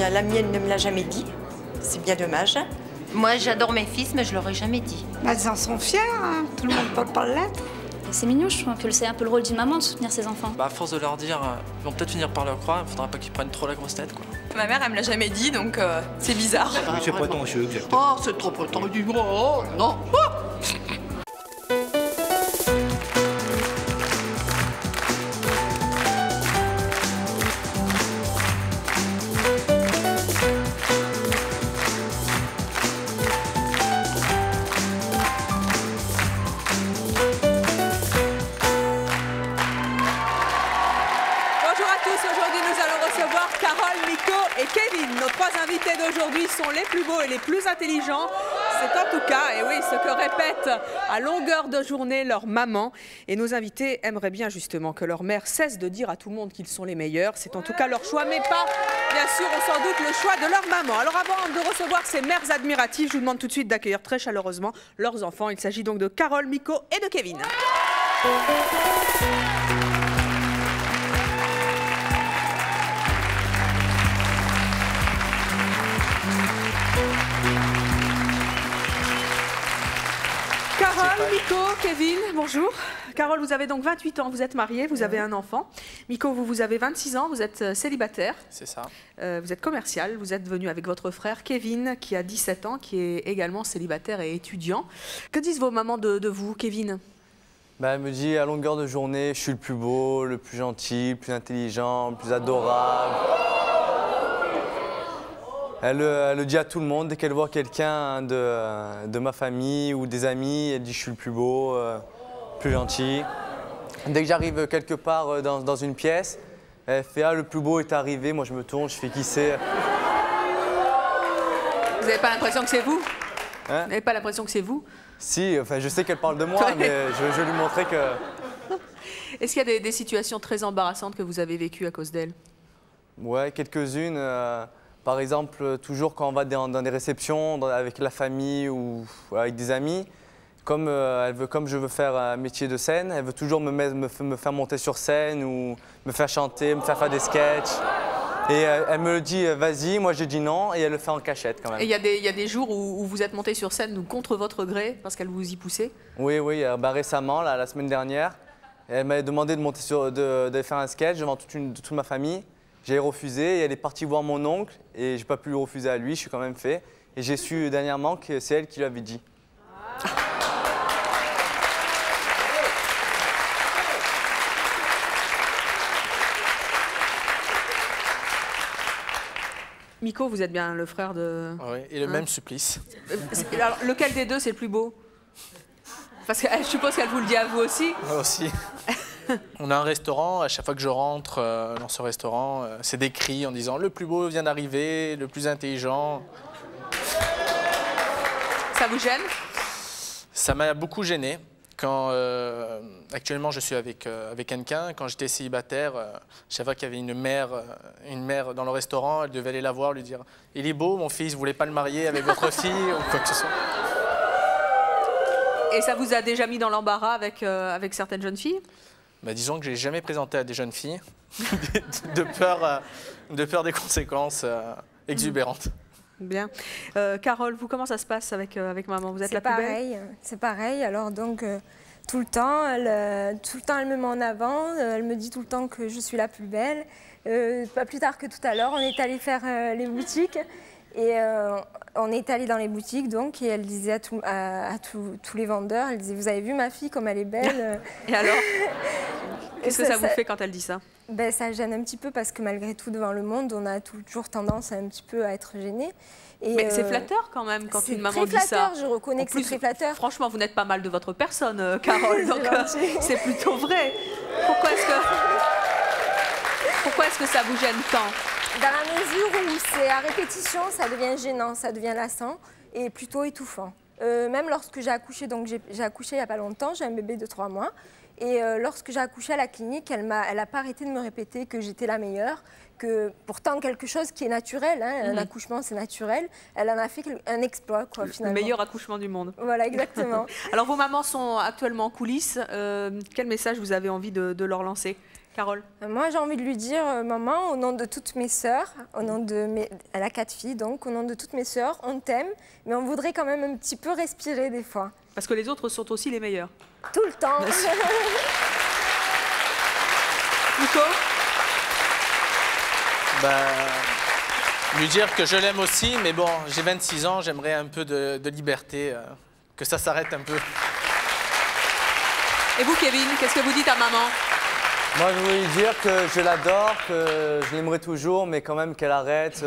bien, la mienne ne me l'a jamais dit. C'est bien dommage. Moi, j'adore mes fils, mais je leur ai jamais dit. Elles en sont fières, hein. Tout le monde porte pas le lettre. C'est mignon, je trouve que c'est un peu le rôle d'une maman de soutenir ses enfants. À force de leur dire, ils vont peut-être finir par le croire, il faudra pas qu'ils prennent trop la grosse tête, quoi. Ma mère, elle me l'a jamais dit, donc c'est bizarre. Oui, c'est prétentieux, exactement. Oh, c'est trop prétendu. Oh, non. Nos trois invités d'aujourd'hui sont les plus beaux et les plus intelligents. C'est en tout cas, et oui, ce que répète à longueur de journée leur maman. Et nos invités aimeraient bien justement que leur mère cesse de dire à tout le monde qu'ils sont les meilleurs. C'est en tout cas leur choix, mais pas, bien sûr, sans doute le choix de leur maman. Alors avant de recevoir ces mères admiratives, je vous demande tout de suite d'accueillir très chaleureusement leurs enfants. Il s'agit donc de Carole, Miko et de Kevin. Carole, Miko, Kevin, bonjour. Carole, vous avez donc 28 ans, vous êtes mariée, vous avez un enfant. Miko, vous avez 26 ans, vous êtes célibataire. C'est ça. Vous êtes commercial, vous êtes venu avec votre frère Kevin, qui a 17 ans, qui est également célibataire et étudiant. Que disent vos mamans de vous, Kevin? Elle me dit à longueur de journée, je suis le plus beau, le plus gentil, le plus intelligent, le plus adorable. Elle le dit à tout le monde, dès qu'elle voit quelqu'un de ma famille ou des amis, elle dit je suis le plus beau, plus gentil. Dès que j'arrive quelque part dans une pièce, elle fait ah le plus beau est arrivé, moi je me tourne, je fais qui c'est. Vous n'avez pas l'impression que c'est vous? Hein? Vous n'avez pas l'impression que c'est vous? Si, enfin je sais qu'elle parle de moi, mais je veux lui montrer que... Est-ce qu'il y a des situations très embarrassantes que vous avez vécues à cause d'elle? Ouais, quelques-unes. Par exemple, toujours quand on va dans des réceptions avec la famille ou avec des amis, comme je veux faire un métier de scène, elle veut toujours me faire monter sur scène ou me faire chanter, me faire des sketchs. Et elle me le dit, vas-y, moi je dis non, et elle le fait en cachette quand même. Et il y a des jours où vous êtes monté sur scène contre votre gré, parce qu'elle vous y poussait? Oui, récemment, la semaine dernière, elle m'a demandé de monter de faire un sketch devant toute ma famille. J'ai refusé et elle est partie voir mon oncle et j'ai pas pu lui refuser à lui, je suis quand même fait. Et j'ai su dernièrement que c'est elle qui lui avait dit. Miko, vous êtes bien le frère de... Oui, et le même supplice. Alors, lequel des deux c'est le plus beau? Parce que je suppose qu'elle vous le dit à vous aussi. Moi aussi. On a un restaurant, à chaque fois que je rentre dans ce restaurant, c'est des cris en disant « le plus beau vient d'arriver, le plus intelligent ». Ça vous gêne? Ça m'a beaucoup gêné. Quand, actuellement, je suis avec quelqu'un. Quand j'étais célibataire, chaque fois qu'il y avait une mère dans le restaurant, elle devait aller la voir, lui dire « il est beau, mon fils, vous voulez pas le marier avec votre fille ?» ou quoi que ce soit. Et ça vous a déjà mis dans l'embarras avec certaines jeunes filles? Disons que je n'ai jamais présenté à des jeunes filles, de peur des conséquences exubérantes. Bien. Carole, vous, comment ça se passe avec maman? Vous êtes la plus belle? C'est pareil. Alors donc, tout le temps, elle me met en avant. Elle me dit tout le temps que je suis la plus belle. Pas plus tard que tout à l'heure, on est allé faire les boutiques. Et on est allé dans les boutiques, donc, et elle disait à tous les vendeurs, elle disait, vous avez vu ma fille, comme elle est belle? Et alors? Qu'est-ce que ça vous fait quand elle dit ça? Ça gêne un petit peu parce que malgré tout, devant le monde, on a toujours tendance un petit peu à être gêné. Mais c'est flatteur quand même quand une maman dit ça. C'est très flatteur, je reconnais que c'est très flatteur. Franchement, vous n'êtes pas mal de votre personne, Carole, donc c'est plutôt vrai. Pourquoi est-ce que ça vous gêne tant? Dans la mesure où c'est à répétition, ça devient gênant, ça devient lassant et plutôt étouffant. Même lorsque j'ai accouché, donc j'ai accouché il n'y a pas longtemps, j'ai un bébé de 3 mois. Et lorsque j'ai accouché à la clinique, elle n'a pas arrêté de me répéter que j'étais la meilleure, que pourtant quelque chose qui est naturel, hein, un accouchement c'est naturel, elle en a fait un exploit quoi, finalement. Le meilleur accouchement du monde. Voilà, exactement. Alors vos mamans sont actuellement en coulisses, quel message vous avez envie de leur lancer? Carole? Moi, j'ai envie de lui dire, maman, au nom de toutes mes sœurs, elle a 4 filles, donc au nom de toutes mes sœurs, on t'aime, mais on voudrait quand même un petit peu respirer des fois. Parce que les autres sont aussi les meilleurs. Tout le temps. Nico? Lui dire que je l'aime aussi, mais bon, j'ai 26 ans, j'aimerais un peu de liberté, que ça s'arrête un peu. Et vous, Kevin, qu'est-ce que vous dites à maman? Moi, je voulais lui dire que je l'adore, que je l'aimerai toujours, mais quand même qu'elle arrête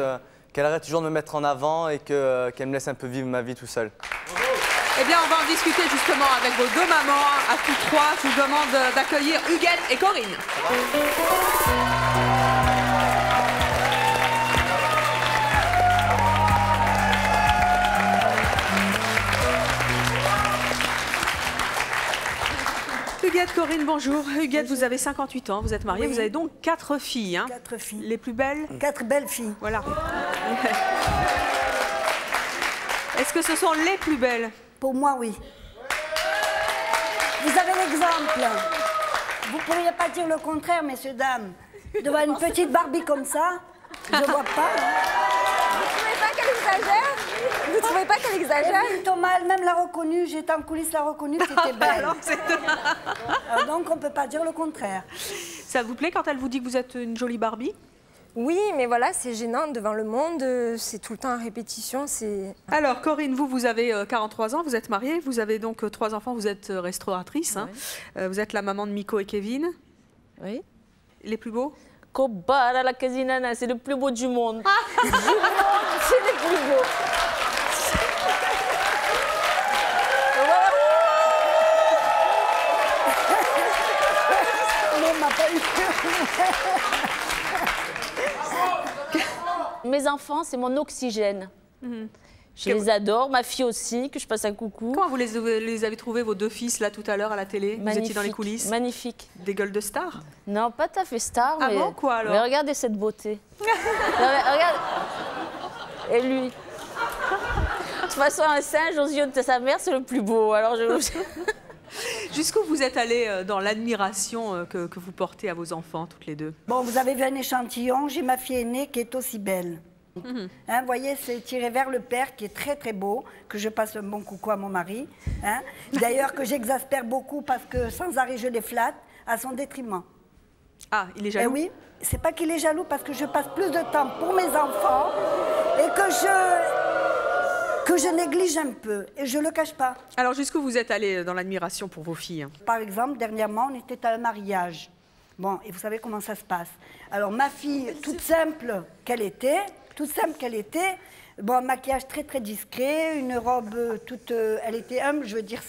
toujours de me mettre en avant et qu'elle me laisse un peu vivre ma vie tout seul. Eh bien, on va en discuter justement avec vos deux mamans, à tous trois. Je vous demande d'accueillir Huguette et Corinne. Huguette, Corinne, bonjour. Huguette, vous avez 58 ans, vous êtes mariée, vous avez donc 4 filles. 4 filles. Les plus belles? 4 belles filles. Voilà. Est-ce que ce sont les plus belles? Pour moi, oui. Vous avez l'exemple. Vous ne pourriez pas dire le contraire, messieurs, dames. Devant une petite Barbie comme ça, je ne vois pas. Vous trouvez pas qu'elle exagère? Vous trouvez pas qu'elle exagère? Thomas elle-même l'a reconnue, j'étais en coulisses, l'a reconnue, c'était belle. Donc on ne peut pas dire le contraire. Ça vous plaît quand elle vous dit que vous êtes une jolie Barbie? Oui, mais voilà, c'est gênant devant le monde, c'est tout le temps en répétition. Alors Corinne, vous avez 43 ans, vous êtes mariée, vous avez donc 3 enfants, vous êtes restauratrice. Hein. Vous êtes la maman de Miko et Kevin. Oui. Les plus beaux? Kobara la Casinana, c'est le plus beau du monde. C'est le plus beau. Mes enfants, c'est mon oxygène. Je les adore, ma fille aussi, que je passe un coucou. Comment vous les avez trouvés, vos deux fils, là, tout à l'heure, à la télé? Magnifique, vous étiez dans les coulisses? Magnifique. Des gueules de stars? Non, pas tout à fait star, ah mais... bon, quoi, alors? Mais regardez cette beauté. Non, regarde. Et lui. De toute façon, un singe aux yeux de sa mère, c'est le plus beau. Alors Jusqu'où vous êtes allés dans l'admiration que vous portez à vos enfants, toutes les deux? Bon, vous avez vu un échantillon, j'ai ma fille aînée qui est aussi belle. Hein, vous voyez, c'est tiré vers le père qui est très très beau, que je passe un bon coucou à mon mari. Hein. D'ailleurs que j'exaspère beaucoup parce que sans arrêt je les flatte à son détriment. Ah, il est jaloux? Eh oui, c'est pas qu'il est jaloux parce que je passe plus de temps pour mes enfants et que je néglige un peu et je le cache pas. Alors jusqu'où vous êtes allés dans l'admiration pour vos filles? Par exemple, dernièrement, on était à un mariage. Bon, et vous savez comment ça se passe. Alors ma fille, toute simple qu'elle était, bon, un maquillage très très discret, une robe toute, elle était humble, je veux dire,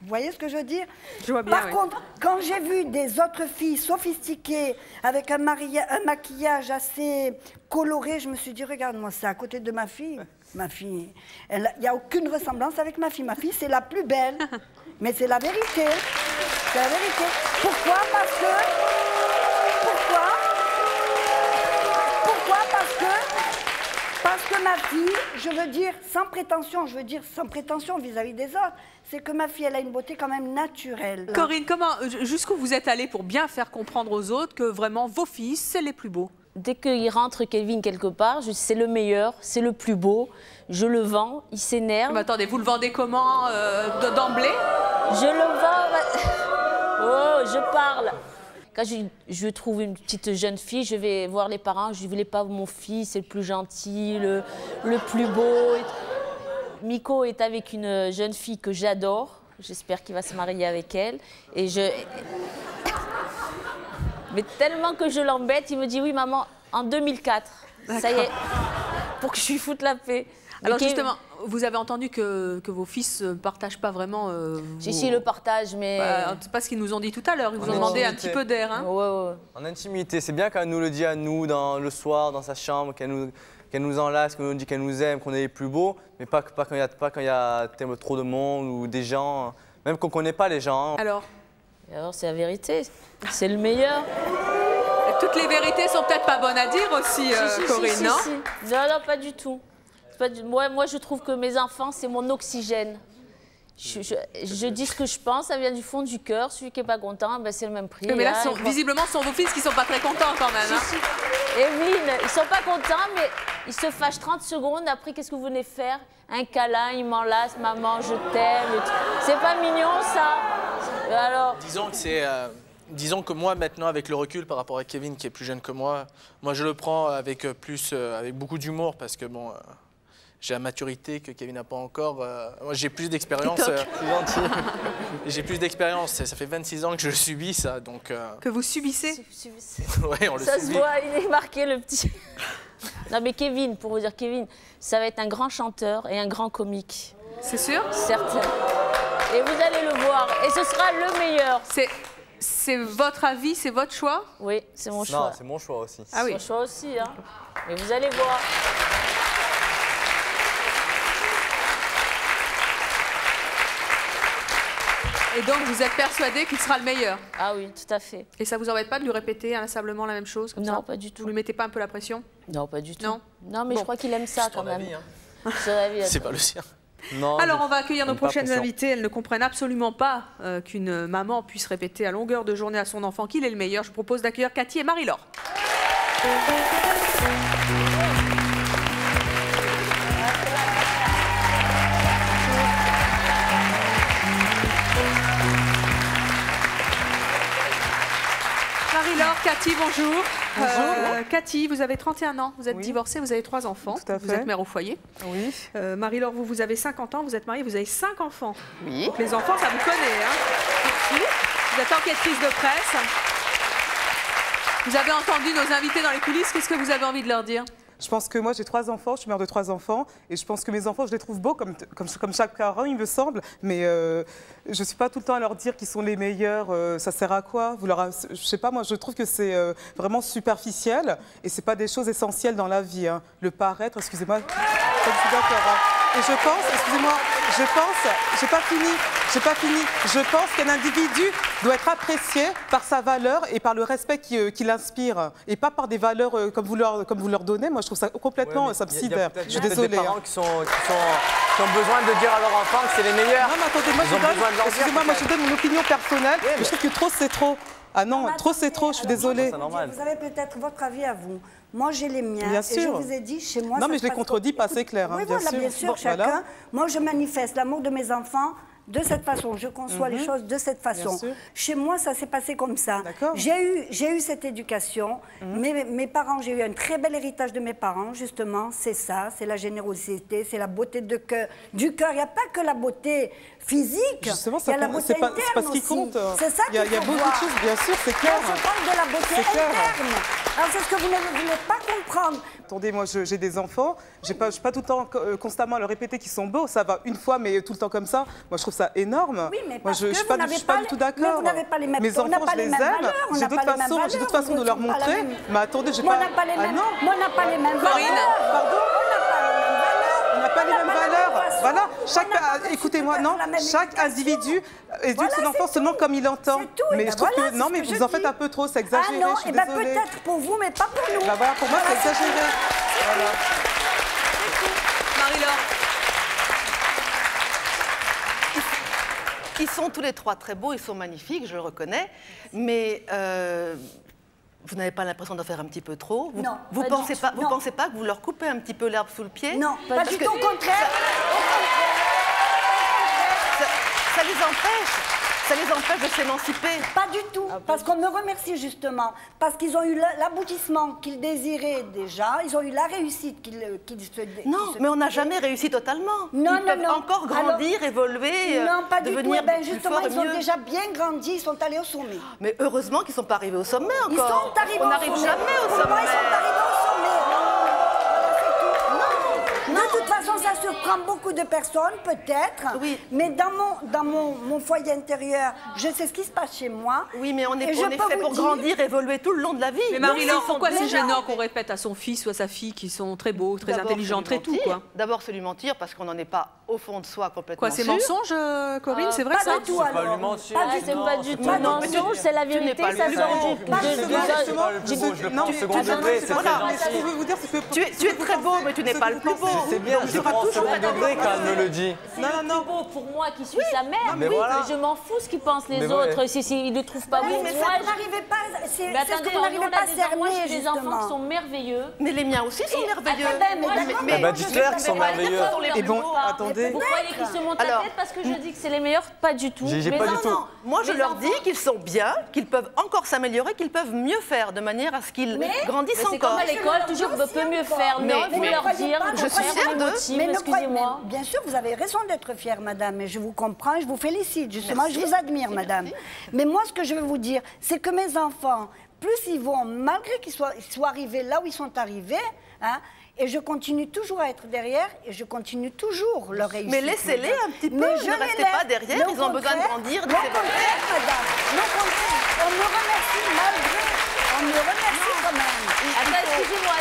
vous voyez ce que je veux dire? Je vois bien, Par contre, quand j'ai vu des autres filles sophistiquées, avec un maquillage assez coloré, je me suis dit, regarde-moi ça, à côté de ma fille. Ma fille, il n'y a aucune ressemblance avec ma fille. Ma fille, c'est la plus belle. Mais c'est la vérité. C'est la vérité. Pourquoi? Parce que ma fille, je veux dire sans prétention vis-à-vis des autres, c'est que ma fille, elle a une beauté quand même naturelle. Corinne, jusqu'où vous êtes allée pour bien faire comprendre aux autres que vraiment vos fils, c'est les plus beaux? Dès qu'il rentre Kevin quelque part, je dis c'est le meilleur, c'est le plus beau, je le vends, il s'énerve. Mais attendez, vous le vendez comment d'emblée? Je le vends, oh, je parle. Quand je trouve une petite jeune fille, je vais voir les parents, je ne voulais pas mon fils, c'est le plus gentil, le plus beau. Miko est avec une jeune fille que j'adore, j'espère qu'il va se marier avec elle. Mais tellement que je l'embête, il me dit oui maman, en 2004, ça y est, pour que je lui foute la paix. Alors justement, vous avez entendu que vos fils ne partagent pas vraiment... Si, le partage, mais... c'est pas ce qu'ils nous ont dit tout à l'heure, ils vous ont demandé un petit peu d'air. Hein. Ouais. En intimité, c'est bien qu'elle nous le dit à nous, le soir, dans sa chambre, qu'elle nous enlace, qu'elle nous dit qu'elle nous aime, qu'on est les plus beaux, mais pas quand il y a trop de monde ou des gens, même qu'on ne connaît pas les gens. Hein. Alors, c'est la vérité, c'est le meilleur. Toutes les vérités sont peut-être pas bonnes à dire aussi, Corinne, non? Non, pas du tout. Moi, je trouve que mes enfants, c'est mon oxygène. Je dis ce que je pense, ça vient du fond du cœur. Celui qui n'est pas content, ben, c'est le même prix. Mais là, visiblement, ce sont vos fils qui ne sont pas très contents quand même. Hein. Evelyne, ils ne sont pas contents, mais ils se fâchent 30 secondes. Après, qu'est-ce que vous venez faire? Un câlin, ils m'enlacent, maman, je t'aime. C'est pas mignon, ça? Alors... Disons que moi, maintenant, avec le recul par rapport à Kevin, qui est plus jeune que moi je le prends avec beaucoup d'humour parce que, bon... j'ai la maturité que Kevin n'a pas encore. Moi, j'ai plus d'expérience. J'ai plus d'expérience. Ça fait 26 ans que je subis ça, donc... Que vous subissez? Oui, on le subit. Ça se voit, il est marqué, le petit... Non, mais Kevin, pour vous dire, Kevin, ça va être un grand chanteur et un grand comique. C'est sûr? Certain. Et vous allez le voir. Et ce sera le meilleur. C'est votre avis, c'est votre choix? Oui, c'est mon choix. Non, c'est mon choix aussi. Ah oui. C'est mon choix aussi, hein. Mais vous allez voir. Et donc, vous êtes persuadé qu'il sera le meilleur? Ah oui, tout à fait. Et ça vous embête pas de lui répéter inlassablement la même chose comme ça? Non, pas du tout. Vous lui mettez pas un peu la pression? Non, pas du tout. Non, non mais je crois qu'il aime ça quand même. C'est pas le sien. Non, alors, on va accueillir nos prochaines invitées. Elles ne comprennent absolument pas qu'une maman puisse répéter à longueur de journée à son enfant qu'il est le meilleur. Je vous propose d'accueillir Cathy et Marie-Laure. Marie-Laure, Cathy, bonjour. Bonjour. Cathy, vous avez 31 ans, vous êtes divorcée, vous avez 3 enfants. Tout à fait. Vous êtes mère au foyer. Oui. Marie-Laure, vous avez 50 ans, vous êtes mariée, vous avez 5 enfants. Oui. Donc les enfants, ça vous connaît. Hein. Vous êtes enquêtrice de presse. Vous avez entendu nos invités dans les coulisses. Qu'est-ce que vous avez envie de leur dire? Je pense que moi, j'ai 3 enfants, je suis mère de 3 enfants, et je pense que mes enfants, je les trouve beaux, comme chaque parent, il me semble, mais je ne suis pas tout le temps à leur dire qu'ils sont les meilleurs, ça sert à quoi? Je sais pas, moi, je trouve que c'est vraiment superficiel, et c'est pas des choses essentielles dans la vie. Hein. Le paraître, excusez-moi, je suis d'accord. Hein. Et je pense, excusez-moi, j'ai pas fini, je pense qu'un individu doit être apprécié par sa valeur et par le respect qu'il inspire, et pas par des valeurs comme vous leur donnez. Moi, je trouve ça complètement subsidiaire. Je suis désolée. Il y a des parents qui ont besoin de dire à leur enfant que c'est les meilleurs. Non, mais attendez, moi, je donne mon opinion personnelle. Je trouve que trop, c'est trop. Ah non, trop, c'est trop, je suis désolée. Vous avez peut-être votre avis à vous. Moi, j'ai les miens. Bien sûr. Et je vous ai dit, chez moi... Non, mais je les contredis pas, c'est clair. Oui, bien voilà, sûr. bien sûr, Bon, chacun. voilà. Moi, je manifeste l'amour de mes enfants de cette façon. Je conçois les choses de cette façon. Chez moi, ça s'est passé comme ça. J'ai eu cette éducation. Mes parents, j'ai eu un très bel héritage de mes parents, justement. C'est ça, c'est la générosité, c'est la beauté du cœur. Il n'y a pas que la beauté physique, justement, il y a la beauté interne c'est pas ce qui compte. C'est ça qu'il faut voir. Il y a beaucoup de choses, bien sûr, c'est clair. Moi, je parle de la beauté interne. Alors, c'est ce que vous ne voulez pas comprendre. Attendez, moi, j'ai des enfants. Je ne suis pas tout le temps constamment à leur répéter qu'ils sont beaux. Ça va une fois, mais tout le temps comme ça. Moi, je trouve ça énorme. Oui, mais moi, je ne suis pas du tout d'accord. Mes enfants, je les aime. J'ai d'autres façons de leur montrer. Mais attendez, j'ai pas... Moi, on n'a pas les mêmes valeurs. Pardon ? On n'a pas les mêmes valeurs. Voilà. Écoutez-moi, non. Chaque individu éduque son enfant seulement comme il entend. Mais je trouve que... Non, mais vous en faites un peu trop. C'est exagéré. Je suis désolée. Peut-être pour vous, mais pas pour nous. Voilà, pour moi, c'est exagéré. Voilà. Marie-Laure. Ils sont tous les 3 très beaux, ils sont magnifiques, je le reconnais, mais vous n'avez pas l'impression d'en faire un petit peu trop? Non. Vous ne pensez pas que vous leur coupez un petit peu l'herbe sous le pied? Non, pas du tout, au contraire. Ça les empêche de s'émanciper? Pas du tout, parce qu'on me remercie justement, parce qu'ils ont eu l'aboutissement qu'ils désiraient déjà, ils ont eu la réussite qu'ils se... Non, mais on n'a jamais réussi totalement. Non, ils peuvent encore grandir, évoluer, non, pas du tout. devenir Ben, justement, plus ils fort et ont mieux. déjà bien grandi, ils sont allés au sommet. Mais heureusement qu'ils ne sont pas arrivés au sommet encore. Ils sont arrivés on au n'arrive sommet. jamais au Pour sommet. moi, ils sont arrivés au sommet. De toute façon, ça surprend beaucoup de personnes, peut-être. Oui. Mais dans mon foyer intérieur, je sais ce qui se passe chez moi. Oui, mais on est je peux fait vous pour dire- grandir, évoluer tout le long de la vie. Mais Marie-Laure, pourquoi c'est déjà- gênant qu'on répète à son fils ou à sa fille qu'ils sont très beaux, très intelligents, très tout, quoi? D'abord, c'est lui mentir parce qu'on n'en est pas au fond de soi complètement Quoi, c'est sûr. mensonge, Corinne? C'est vrai Pas ça? du tout, alors. lui mentir. Pas du C'est tout. pas du tout Pas du tout. mensonge, c'est la vérité, ça sort du... Je le prends au second degré, c'est très gentil. Ce que je veux vous dire, c'est que... Tu es très beau, mais tu n'es pas le plus beau. C'est bien, je le prends prend au second degré quand elle me le dit. C'est le plus beau pour moi qui suis sa mère. mais voilà. Je m'en fous ce qu'ils pensent les Mais autres. ouais. Si ils ne trouvent pas Oui, beau. mais Moi, ça, vous n'arrivez pas, c'est mais ce attendez, que vous n'arrivez pas à cerner, j'ai des enfants qui justement. sont merveilleux. Mais les miens aussi sont merveilleux. dites-leur qu'ils sont merveilleux. Et bon, attendez. Vous croyez qu'ils se montent la tête parce que je dis que c'est les meilleurs? Pas du tout. J'ai pas du tout. Moi, je leur dis qu'ils sont bien, qu'ils peuvent encore s'améliorer, qu'ils peuvent mieux faire, de manière à ce qu'ils grandissent C'est encore. comme à l'école, toujours peut mieux faire. Non, vous leur dire, je suis fière d'eux. Excusez-moi. Bien sûr, vous avez raison d'être fière, madame, et je vous comprends, et je vous félicite, justement, je vous admire, madame. Mais moi, ce que je veux vous dire, c'est que mes enfants, plus ils vont, malgré qu'ils soient arrivés là où ils sont arrivés, hein, et je continue toujours à être derrière et je continue toujours leur réussite. Mais laissez-les un petit peu, Mais ne restez pas derrière, ils ont besoin de grandir, de s'évoluer. Madame, non, contraire, on me remercie malgré, on me remercie quand même. Attends, excusez-moi,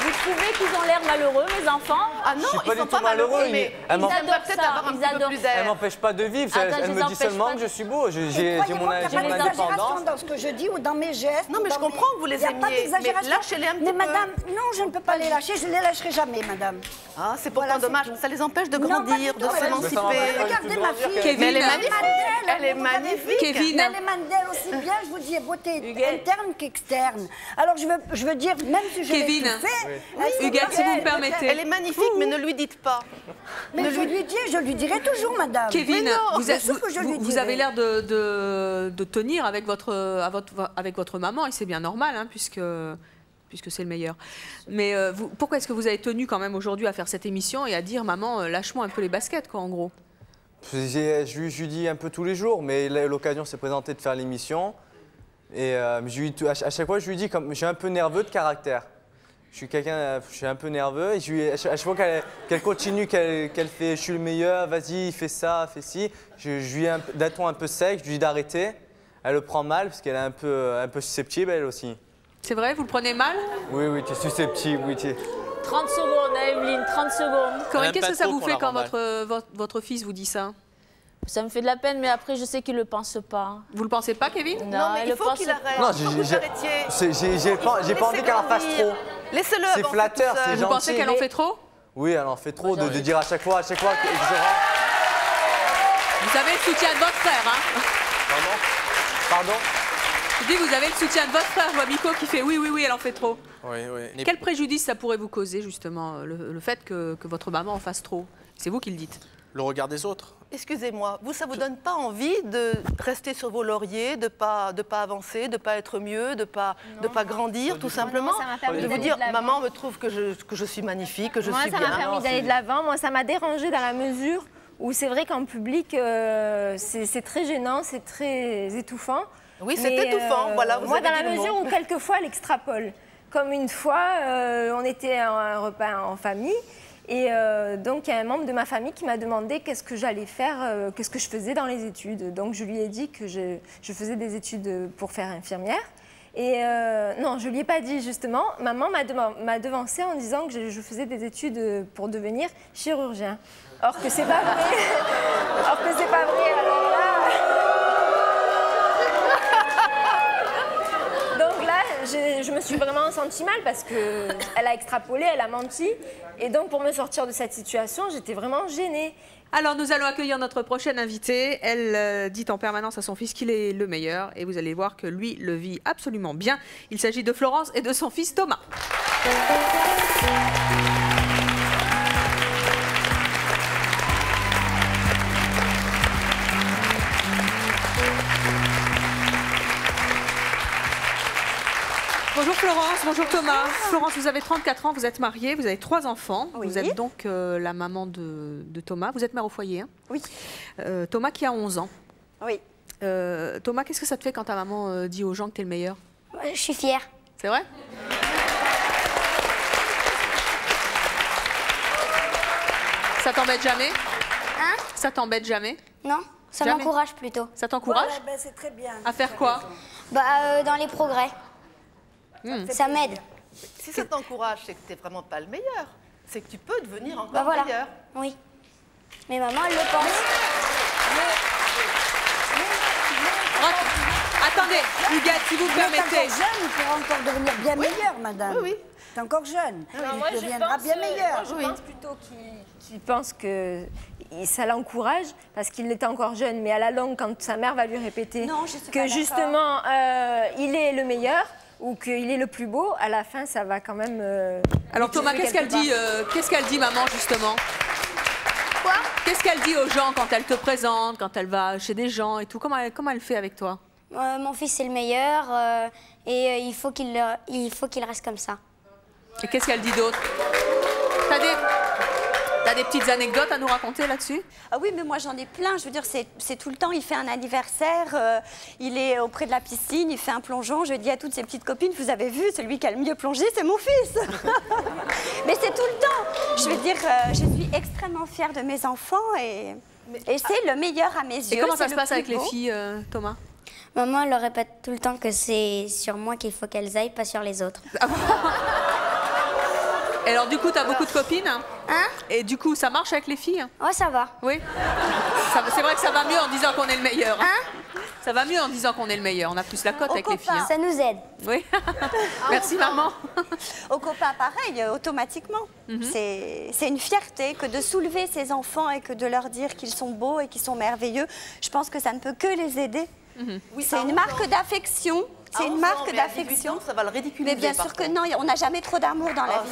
vous trouvez qu'ils ont l'air malheureux, mes enfants? Ah non, Je suis pas ils du sont tout pas malheureux, malheureux, mais elle ils m'en- aimeraient peut-être avoir un petit peu plus Elle d'air. m'empêche pas de vivre, Attends, elle je me les dit empêche seulement pas que de- je suis beau, j'ai Croyez-moi mon qu'il n'y a pas d'exagération indépendance. dans ce que je dis ou dans mes gestes. Non, mais ou je dans comprends que vous les Il n'y a pas aimiez, d'exagération. mais lâchez-les un petit Mais peu. madame, non, je ne peux pas les lâcher, je ne les lâcherai jamais, madame. Ah, c'est pourtant Voilà, c'est dommage, tout. ça les empêche de Non, pas grandir, du de tout, madame. s'émanciper. Regardez ma fille. Kevin. Mais elle est Kevin. magnifique, elle est magnifique. Kevin. Mais elle est Mandel aussi bien, je vous dis, beauté interne qu'externe. Alors je veux dire, même si je l'ai Kevin. tout fait... Huguette, si vous me permettez. Elle est magnifique, mais ne lui dites pas. Mais je lui dirai toujours, madame. Kevin, Mais non, vous, bien sûr que je lui vous dirai. avez l'air de tenir avec votre maman, et c'est bien normal, hein, puisque c'est le meilleur. Mais pourquoi est-ce que vous avez tenu quand même aujourd'hui à faire cette émission et à dire, maman, lâche-moi un peu les baskets, quoi, en gros? Je lui dis un peu tous les jours, mais l'occasion s'est présentée de faire l'émission. Et à chaque fois, je lui dis, comme je suis un peu nerveux de caractère. Je suis un peu nerveux. Et à chaque fois qu'elle continue, qu'elle fait, je suis le meilleur, vas-y, fais ça, fais ci. Je lui ai d'un ton un peu sec, je lui dis d'arrêter. Elle le prend mal parce qu'elle est un peu susceptible, elle aussi. C'est vrai, vous le prenez mal? Oui, tu es susceptible, oui. 30 secondes, Evelyne, 30 secondes. Corinne, qu'est-ce que ça vous fait quand votre fils vous dit ça? Ça me fait de la peine, mais après, je sais qu'il ne le pense pas. Vous le pensez pas, Kevin? Non, mais il faut qu'il arrête. Non, Il faut que vous arrêtiez. j'ai pas envie qu'elle en fasse trop. Laissez-le C'est avancer flatteur, tout seul. c'est Vous gentil. pensez qu'elle en fait trop? Oui, elle en fait trop de dire à chaque fois que je rentre. Vous avez le soutien de votre frère, hein? Pardon? Je dis, vous avez le soutien de votre frère, Wabiko, qui fait oui, elle en fait trop. Oui, oui. Quel préjudice ça pourrait vous causer, justement, le fait que votre maman en fasse trop? C'est vous qui le dites. Le regard des autres. Excusez-moi, ça ne vous donne pas envie de rester sur vos lauriers, de pas avancer, de pas être mieux, de pas grandir, tout simplement? ça m'a permis De vous d'aller dire, de l'avant. maman me trouve que je suis magnifique, que je suis bien. Moi, ça m'a permis d'aller de l'avant. Moi, ça m'a dérangée dans la mesure où c'est vrai qu'en public, c'est très gênant, c'est très étouffant. Oui, c'est étouffant, voilà, vous moi, avez dans la dit le mesure mot. où quelquefois, elle extrapole. Comme une fois, on était à un repas en famille. Et donc, il y a un membre de ma famille qui m'a demandé qu'est-ce que j'allais faire, qu'est-ce que je faisais dans les études. Donc, je lui ai dit que je faisais des études pour faire infirmière. Et non, je ne lui ai pas dit, justement. Maman m'a devancée en disant que je faisais des études pour devenir chirurgien. Or que c'est pas vrai. Or que c'est pas vrai. Alors là... Donc là, je me suis vraiment sentie mal parce qu'elle a extrapolé, elle a menti. Et donc, pour me sortir de cette situation, j'étais vraiment gênée. Alors, nous allons accueillir notre prochaine invitée. Elle dit en permanence à son fils qu'il est le meilleur. Et vous allez voir que lui le vit absolument bien. Il s'agit de Florence et de son fils Thomas. Bonjour Florence, bonjour Thomas. Florence, vous avez 34 ans, vous êtes mariée, vous avez 3 enfants. Oui. Vous êtes donc la maman de Thomas. Vous êtes mère au foyer, hein? Oui. Thomas qui a 11 ans. Oui. Thomas, qu'est-ce que ça te fait quand ta maman dit aux gens que tu es le meilleur? Je suis fière. C'est vrai? Ça t'embête jamais? Hein? Ça t'embête jamais? Non, ça Jamais. m'encourage plutôt. Ça t'encourage? Voilà, ben, c'est très bien. À faire quoi? Dans les progrès. Ça m'aide. Si ça t'encourage, c'est que tu n'es vraiment pas le meilleur. C'est que tu peux devenir encore Voilà. meilleur. Oui. Mais maman, elle le pense. Attendez, Huguette, si vous me Vous êtes permettez. encore jeune pour encore devenir bien meilleure, madame. Oui, oui. T'es encore jeune. Non, moi, Il deviendra bien meilleur. Moi, je pense plutôt qu'il pense que ça l'encourage parce qu'il était encore jeune. Mais à la longue, quand sa mère va lui répéter que justement il est le meilleur ou qu'il est le plus beau, à la fin, ça va quand même... Alors Thomas, qu'est-ce qu'elle dit, maman, justement? Quoi? Qu'est-ce qu'elle dit aux gens quand elle te présente, quand elle va chez des gens et tout? Comment elle fait avec toi? Mon fils c'est le meilleur et il faut qu'il reste comme ça. Et qu'est-ce qu'elle dit d'autre? T'as des petites anecdotes à nous raconter là-dessus? Ah oui, mais moi j'en ai plein. Je veux dire, c'est tout le temps. Il fait un anniversaire, il est auprès de la piscine, il fait un plongeon. Je dis à toutes ses petites copines, vous avez vu, celui qui a le mieux plongé, c'est mon fils. Mais c'est tout le temps. Je veux dire, je suis extrêmement fière de mes enfants et c'est le meilleur à mes yeux. Et comment ça se passe plus avec les beau. filles, Thomas? Maman elle leur répète tout le temps que c'est sur moi qu'il faut qu'elles aillent, pas sur les autres. Et alors du coup, t'as beaucoup de copines? Hein? Et du coup, ça marche avec les filles? Ouais, ça va. Oui. C'est vrai que ça va mieux en disant qu'on est le meilleur. Ça va mieux en disant qu'on est le meilleur. On a plus la cote avec les filles. Ça nous aide. Oui. Merci maman. Aux copains, pareil, automatiquement. C'est une fierté que de soulever ses enfants et que de leur dire qu'ils sont beaux et qu'ils sont merveilleux. Je pense que ça ne peut que les aider. Oui, c'est une marque d'affection. C'est une marque d'affection. Ça va le ridiculiser. Mais bien sûr que non, on n'a jamais trop d'amour dans la vie.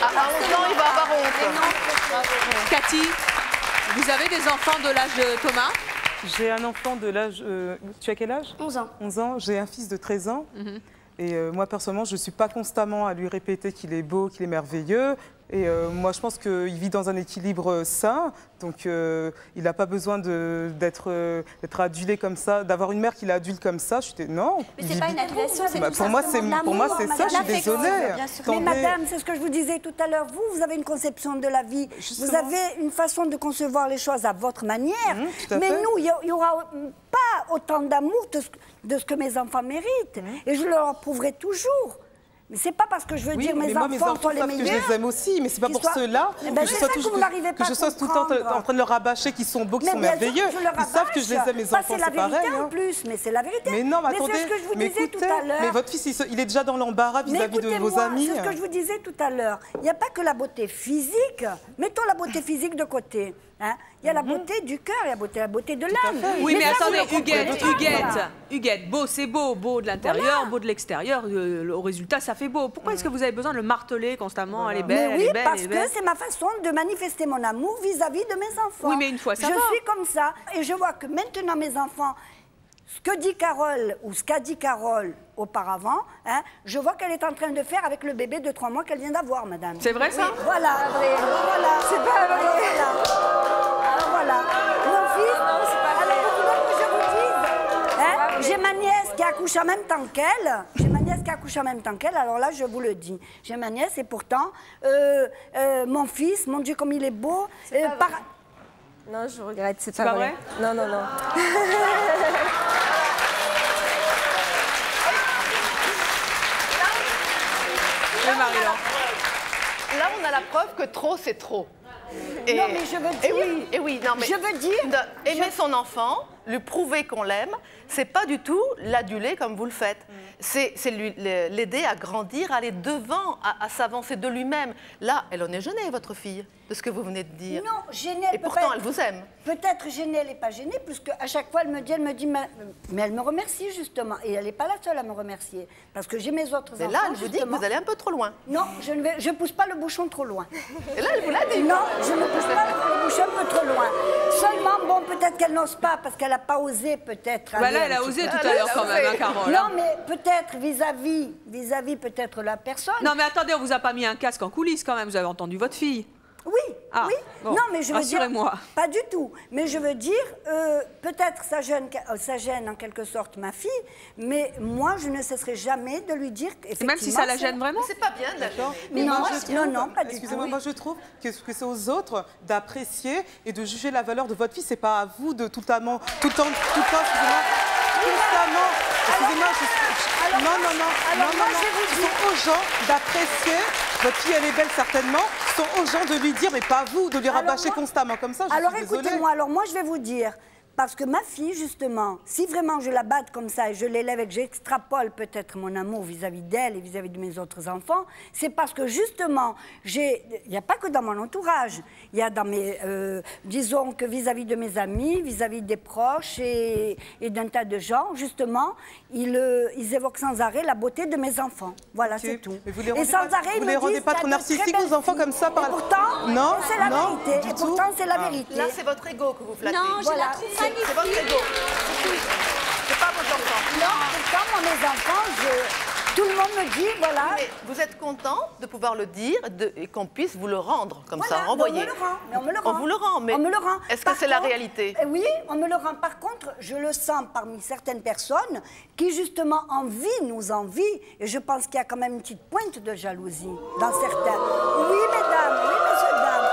À 11 ans, il va avoir honte. Cathy, vous avez des enfants de l'âge de Thomas? J'ai un enfant de l'âge... tu as quel âge? 11 ans. 11 ans. J'ai un fils de 13 ans. Et moi, personnellement, je ne suis pas constamment à lui répéter qu'il est beau, qu'il est merveilleux. Et moi, je pense qu'il vit dans un équilibre sain. Donc, il n'a pas besoin d'être adulé comme ça, d'avoir une mère qui l'adule comme ça. Non. Mais c'est pas une adulation, c'est tout pour moi, c'est ça, je suis désolée. Mais madame, c'est ce que je vous disais tout à l'heure. Vous avez une conception de la vie. Vous avez une façon de concevoir les choses à votre manière. Mais nous, il n'y aura pas autant d'amour de ce que mes enfants méritent. Et je leur prouverai toujours. Mais c'est pas parce que je veux dire mes enfants sont les meilleurs. Que je les aime aussi, mais c'est pas pour cela que je sois tout le temps en train de leur rabâcher qu'ils sont beaux, qu'ils sont merveilleux. Ils savent que je les aime, mes enfants, c'est pareil. C'est la vérité en plus, mais c'est la vérité. Mais non, mais attendez, c'est ce que je vous disais tout à l'heure. Mais votre fils, il est déjà dans l'embarras vis-à-vis de vos amis. C'est ce que je vous disais tout à l'heure. Il n'y a pas que la beauté physique. Mettons la beauté physique de côté. Il y a la beauté du cœur, il y a la beauté de l'âme. Oui, mais attendez, Huguette, beau, c'est beau, beau de l'intérieur, beau de l'extérieur. Au résultat, ça fait beau. Pourquoi est-ce que vous avez besoin de le marteler constamment? Elle est belle, mais elle est belle. parce que c'est ma façon de manifester mon amour vis-à-vis de mes enfants. Oui, mais une fois, ça va. Je suis comme ça. Et je vois que maintenant, mes enfants, ce que dit Carole, ou ce qu'a dit Carole auparavant, je vois qu'elle est en train de faire avec le bébé de 3 mois qu'elle vient d'avoir, madame. C'est vrai, ça? Oui, voilà. C'est pas vrai. Voilà. Mon fils, alors que je vous dise, j'ai ma nièce qui accouche en même temps qu'elle. Alors là, je vous le dis. J'ai ma nièce et pourtant, mon fils, mon Dieu, comme il est beau. Non, je regrette, c'est pas vrai. Non, non, non. Là, on a la preuve que trop, c'est trop. Non, mais je veux dire... je veux dire... Aimer son enfant, lui prouver qu'on l'aime, c'est pas du tout l'aduler comme vous le faites. C'est l'aider à grandir, à aller devant, à s'avancer de lui-même. Là, elle en est gênée, votre fille, de ce que vous venez de dire. Non, gênée. Et pourtant, elle vous aime. Peut-être gênée, elle n'est pas gênée, puisque à chaque fois, elle me dit, mais elle me remercie justement. Et elle n'est pas la seule à me remercier, parce que j'ai mes autres enfants. Mais là, elle vous dit que vous allez un peu trop loin. Non, je ne pousse pas le bouchon trop loin. Et là, elle vous l'a dit. Non, je ne pousse pas le bouchon un peu trop loin. Seulement, bon, peut-être qu'elle n'ose pas, parce qu'elle n'a pas osé, peut-être. Bah là, elle a osé tout à l'heure quand même, Carole. Non, mais peut-être vis-à-vis peut-être la personne. Non, mais attendez, on vous a pas mis un casque en coulisses quand même, vous avez entendu votre fille. Oui, oui. Bon, non, mais je veux dire... rassurez-moi. Pas du tout. Mais je veux dire, peut-être ça gêne en quelque sorte ma fille, mais moi, je ne cesserai jamais de lui dire qu'effectivement... Même si ça la gêne vraiment? C'est pas bien, d'accord. Mais non, pas du tout. Excusez-moi, moi je trouve que c'est aux autres d'apprécier et de juger la valeur de votre fille. C'est pas à vous de tout le temps, excusez-moi, ce sont aux gens d'apprécier. Votre fille, elle est belle certainement. Ce sont aux gens de lui dire, mais pas vous, de lui rabâcher constamment comme ça. Alors écoutez-moi, moi je vais vous dire, Parce que ma fille, justement, si vraiment je la batte comme ça et je l'élève et que j'extrapole peut-être mon amour vis-à-vis d'elle et vis-à-vis de mes autres enfants, c'est parce que justement, il n'y a pas que dans mon entourage, il y a dans mes, disons que vis-à-vis de mes amis, vis-à-vis des proches et d'un tas de gens, justement, ils évoquent sans arrêt la beauté de mes enfants. Voilà, c'est tout. Et sans arrêt, ils me disent... Vous les rendez pas trop narcissiques, vos enfants, comme ça par... Et pourtant, non, c'est la vérité. Et pourtant, c'est la vérité. Là, c'est votre ego que vous flattez. Non, je la trouve magnifique. C'est votre ego. C'est pas vos enfants. Non, pourtant, moi, mes enfants, tout le monde me dit, voilà. Mais vous êtes content de pouvoir le dire et qu'on puisse vous le rendre, comme Voilà, ça, renvoyer. on me le rend, mais on me le rend. On vous le rend, mais on me le rend. est-ce que c'est la réalité? Oui, on me le rend. Par contre, je le sens parmi certaines personnes qui, justement, nous envient. Et je pense qu'il y a quand même une petite pointe de jalousie dans certains. Oui, mesdames, oui, messieurs, dames.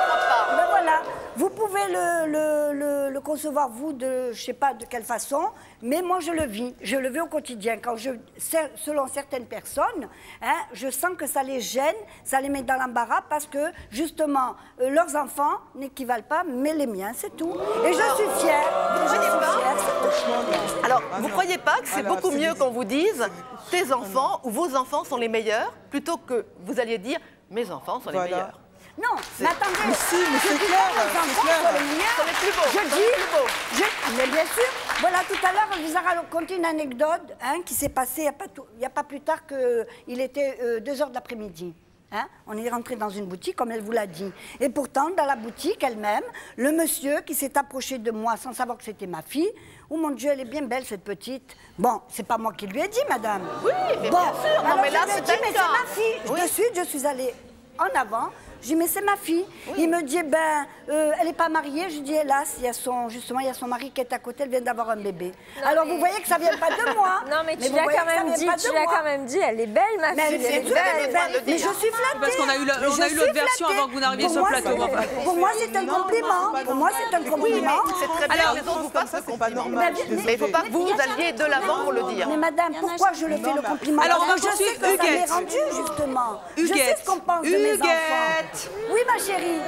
Ben voilà. Vous pouvez le concevoir, vous, je ne sais pas de quelle façon, mais moi, je le vis. Je le vis au quotidien. Selon certaines personnes, hein, je sens que ça les gêne, ça les met dans l'embarras parce que, justement, leurs enfants n'équivalent pas, mais les miens, c'est tout. Et je suis fière. Alors, vous ne croyez pas que c'est beaucoup mieux qu'on vous dise « tes enfants » ou « vos enfants sont les meilleurs » plutôt que vous alliez dire « mes enfants sont les meilleurs ». Non, mais attendez, mais si, mais je c'est dis clair, pas que les enfants sont les meilleurs. Sont les plus beaux, Je sont les dis, plus beaux. mais bien sûr, voilà, tout à l'heure, je vous ai raconté une anecdote hein, qui s'est passée il n'y a pas plus tard qu'il était 2 h de l'après-midi. Hein, on est rentré dans une boutique, comme elle vous l'a dit. Et pourtant, dans la boutique elle-même, le monsieur qui s'est approché de moi sans savoir que c'était ma fille, oh mon Dieu, elle est bien belle, cette petite. Bon, c'est pas moi qui lui ai dit, madame. Oui, mais bon, bien sûr. Non, alors mais là, je lui ai dit, c'est mais un cas. c'est ma fille. Oui. De suite, je suis allée en avant. Je dis, mais c'est ma fille. Oui. Il me dit, elle n'est pas mariée. Je dis, hélas, il y a son mari qui est à côté, elle vient d'avoir un bébé. Non, alors, mais... vous voyez que ça ne vient pas de moi. Non, mais tu l'as quand même dit, elle est belle, ma fille. Elle est belle. Mais je suis flattée. Parce qu'on a eu l'autre version avant que vous n'arriviez sur le plateau. Pour moi, c'est un compliment. Pour moi, c'est un compliment. C'est très bien, les autres vous passent le compliment. Mais il ne faut pas que vous alliez de l'avant pour le dire. Mais madame, pourquoi je le fais le compliment? Alors, on va je sais poursuivre. que ça m'est rendu, justement. Je sais ce qu'on pense de mes enfants. Oui, ma chérie.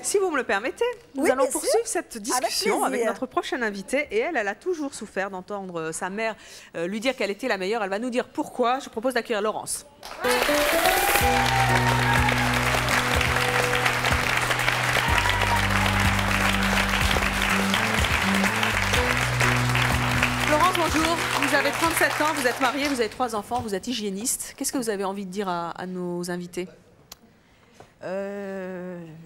Si vous me le permettez, nous allons poursuivre cette discussion avec notre prochaine invitée. Et elle a toujours souffert d'entendre sa mère lui dire qu'elle était la meilleure. Elle va nous dire pourquoi. Je propose d'accueillir Laurence. Laurence, bonjour. Vous avez 37 ans, vous êtes mariée, vous avez 3 enfants, vous êtes hygiéniste. Qu'est-ce que vous avez envie de dire à nos invités?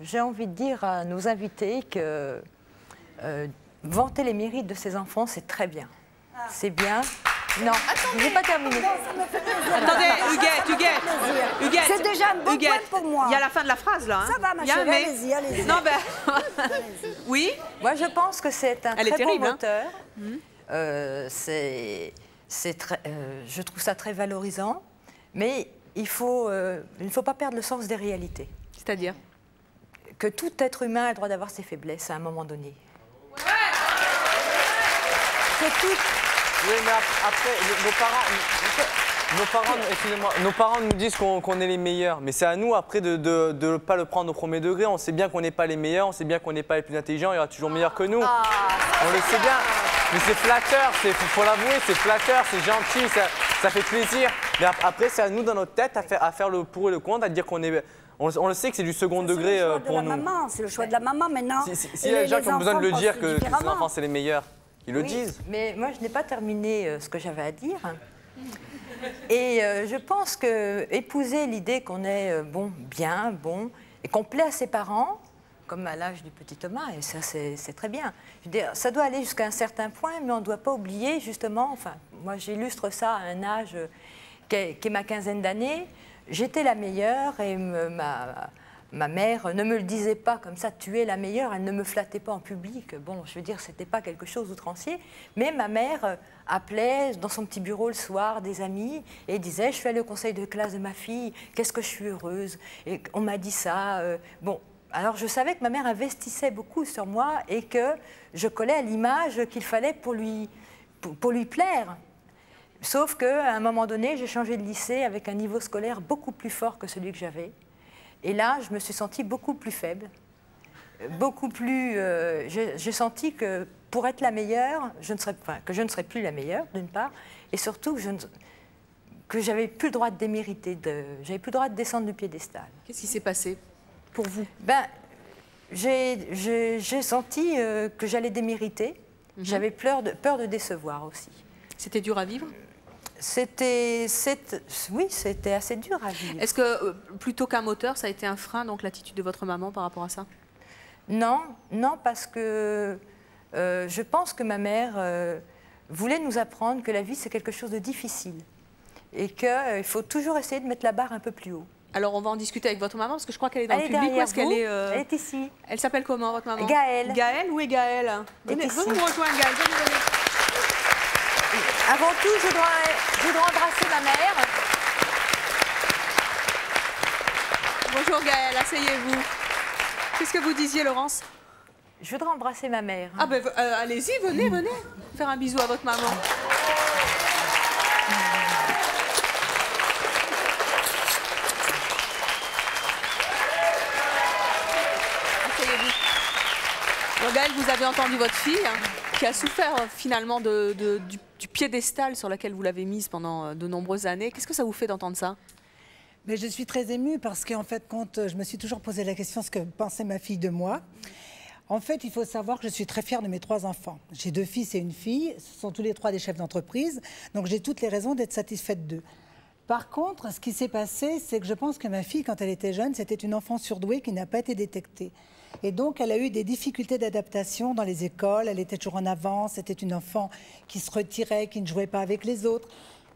J'ai envie de dire à nos invités que vanter les mérites de ses enfants, c'est très bien. C'est bien. Non, je n'ai pas terminé. Attendez, Huguette. C'est déjà un bon point pour moi. Il y a la fin de la phrase, là. Ça va, ma chérie, allez-y. Non, oui. Moi, je pense que c'est un très terrible, bon moteur. Je trouve ça très valorisant, mais il ne faut pas perdre le sens des réalités. C'est-à-dire que tout être humain a le droit d'avoir ses faiblesses à un moment donné. C'est tout. Oui, mais après, nos parents nous disent qu'on est les meilleurs. Mais c'est à nous, après, de ne pas le prendre au premier degré. On sait bien qu'on n'est pas les meilleurs, on sait bien qu'on n'est pas les plus intelligents. Il y aura toujours meilleurs que nous. On le sait bien. Mais c'est flatteur, faut l'avouer, c'est flatteur, c'est gentil, ça fait plaisir. Mais après, c'est à nous, dans notre tête, à faire le pour et le contre, à dire qu'on est... On le sait que c'est du second degré pour nous. C'est le choix de la maman, maintenant. Si les gens qui ont besoin de le dire, que les enfants, c'est les meilleurs, ils le disent. Mais moi, je n'ai pas terminé ce que j'avais à dire. Et je pense que épouser l'idée qu'on est bien, et qu'on plaît à ses parents, comme à l'âge du petit Thomas, et ça, c'est très bien. Je veux dire, ça doit aller jusqu'à un certain point, mais on ne doit pas oublier, justement, enfin, moi, j'illustre ça à un âge qui est ma quinzaine d'années. J'étais la meilleure et ma mère ne me le disait pas comme ça, tu es la meilleure, elle ne me flattait pas en public. Bon, je veux dire, c'était pas quelque chose d'outrancier, mais ma mère appelait dans son petit bureau le soir des amis et disait, je fais le conseil de classe de ma fille, qu'est-ce que je suis heureuse, et on m'a dit ça. Bon, alors je savais que ma mère investissait beaucoup sur moi et que je collais à l'image qu'il fallait pour lui plaire. Sauf qu'à un moment donné, j'ai changé de lycée avec un niveau scolaire beaucoup plus fort que celui que j'avais. Et là, je me suis sentie beaucoup plus faible. beaucoup plus... j'ai senti que pour être la meilleure, que je ne serais plus la meilleure, d'une part, et surtout que j'avais plus le droit de démériter, j'avais plus le droit de descendre du piédestal. Qu'est-ce qui s'est passé pour vous? J'ai senti que j'allais démériter. J'avais peur de décevoir aussi. C'était dur à vivre? Oui, c'était assez dur à vivre. Est-ce que, plutôt qu'un moteur, ça a été un frein, donc l'attitude de votre maman par rapport à ça? Non, parce que je pense que ma mère voulait nous apprendre que la vie, c'est quelque chose de difficile et qu'il faut toujours essayer de mettre la barre un peu plus haut. Alors, on va en discuter avec votre maman, parce que je crois qu'elle est dans le public. Où est-ce qu'elle est Elle est ici. Elle s'appelle comment, votre maman? Gaëlle. Gaëlle, où est Gaëlle? Venez nous rejoindre, Gaëlle. Venez. Avant tout, je voudrais embrasser ma mère. Bonjour Gaëlle, asseyez-vous. Qu'est-ce que vous disiez, Laurence? Je voudrais embrasser ma mère. Ah ben, allez-y, venez. Faire un bisou à votre maman. Alors, Gaëlle, vous avez entendu votre fille qui a souffert finalement du piédestal sur lequel vous l'avez mise pendant de nombreuses années. Qu'est-ce que ça vous fait d'entendre ça? Mais je suis très émue parce qu'en fait, quand je me suis toujours posé la question ce que pensait ma fille de moi. En fait, il faut savoir que je suis très fière de mes 3 enfants. J'ai 2 fils et une fille. Ce sont tous les 3 des chefs d'entreprise. Donc j'ai toutes les raisons d'être satisfaite d'eux. Par contre, ce qui s'est passé, c'est que je pense que ma fille, quand elle était jeune, c'était une enfant surdouée qui n'a pas été détectée. Et donc, elle a eu des difficultés d'adaptation dans les écoles. Elle était toujours en avance. C'était une enfant qui se retirait, qui ne jouait pas avec les autres.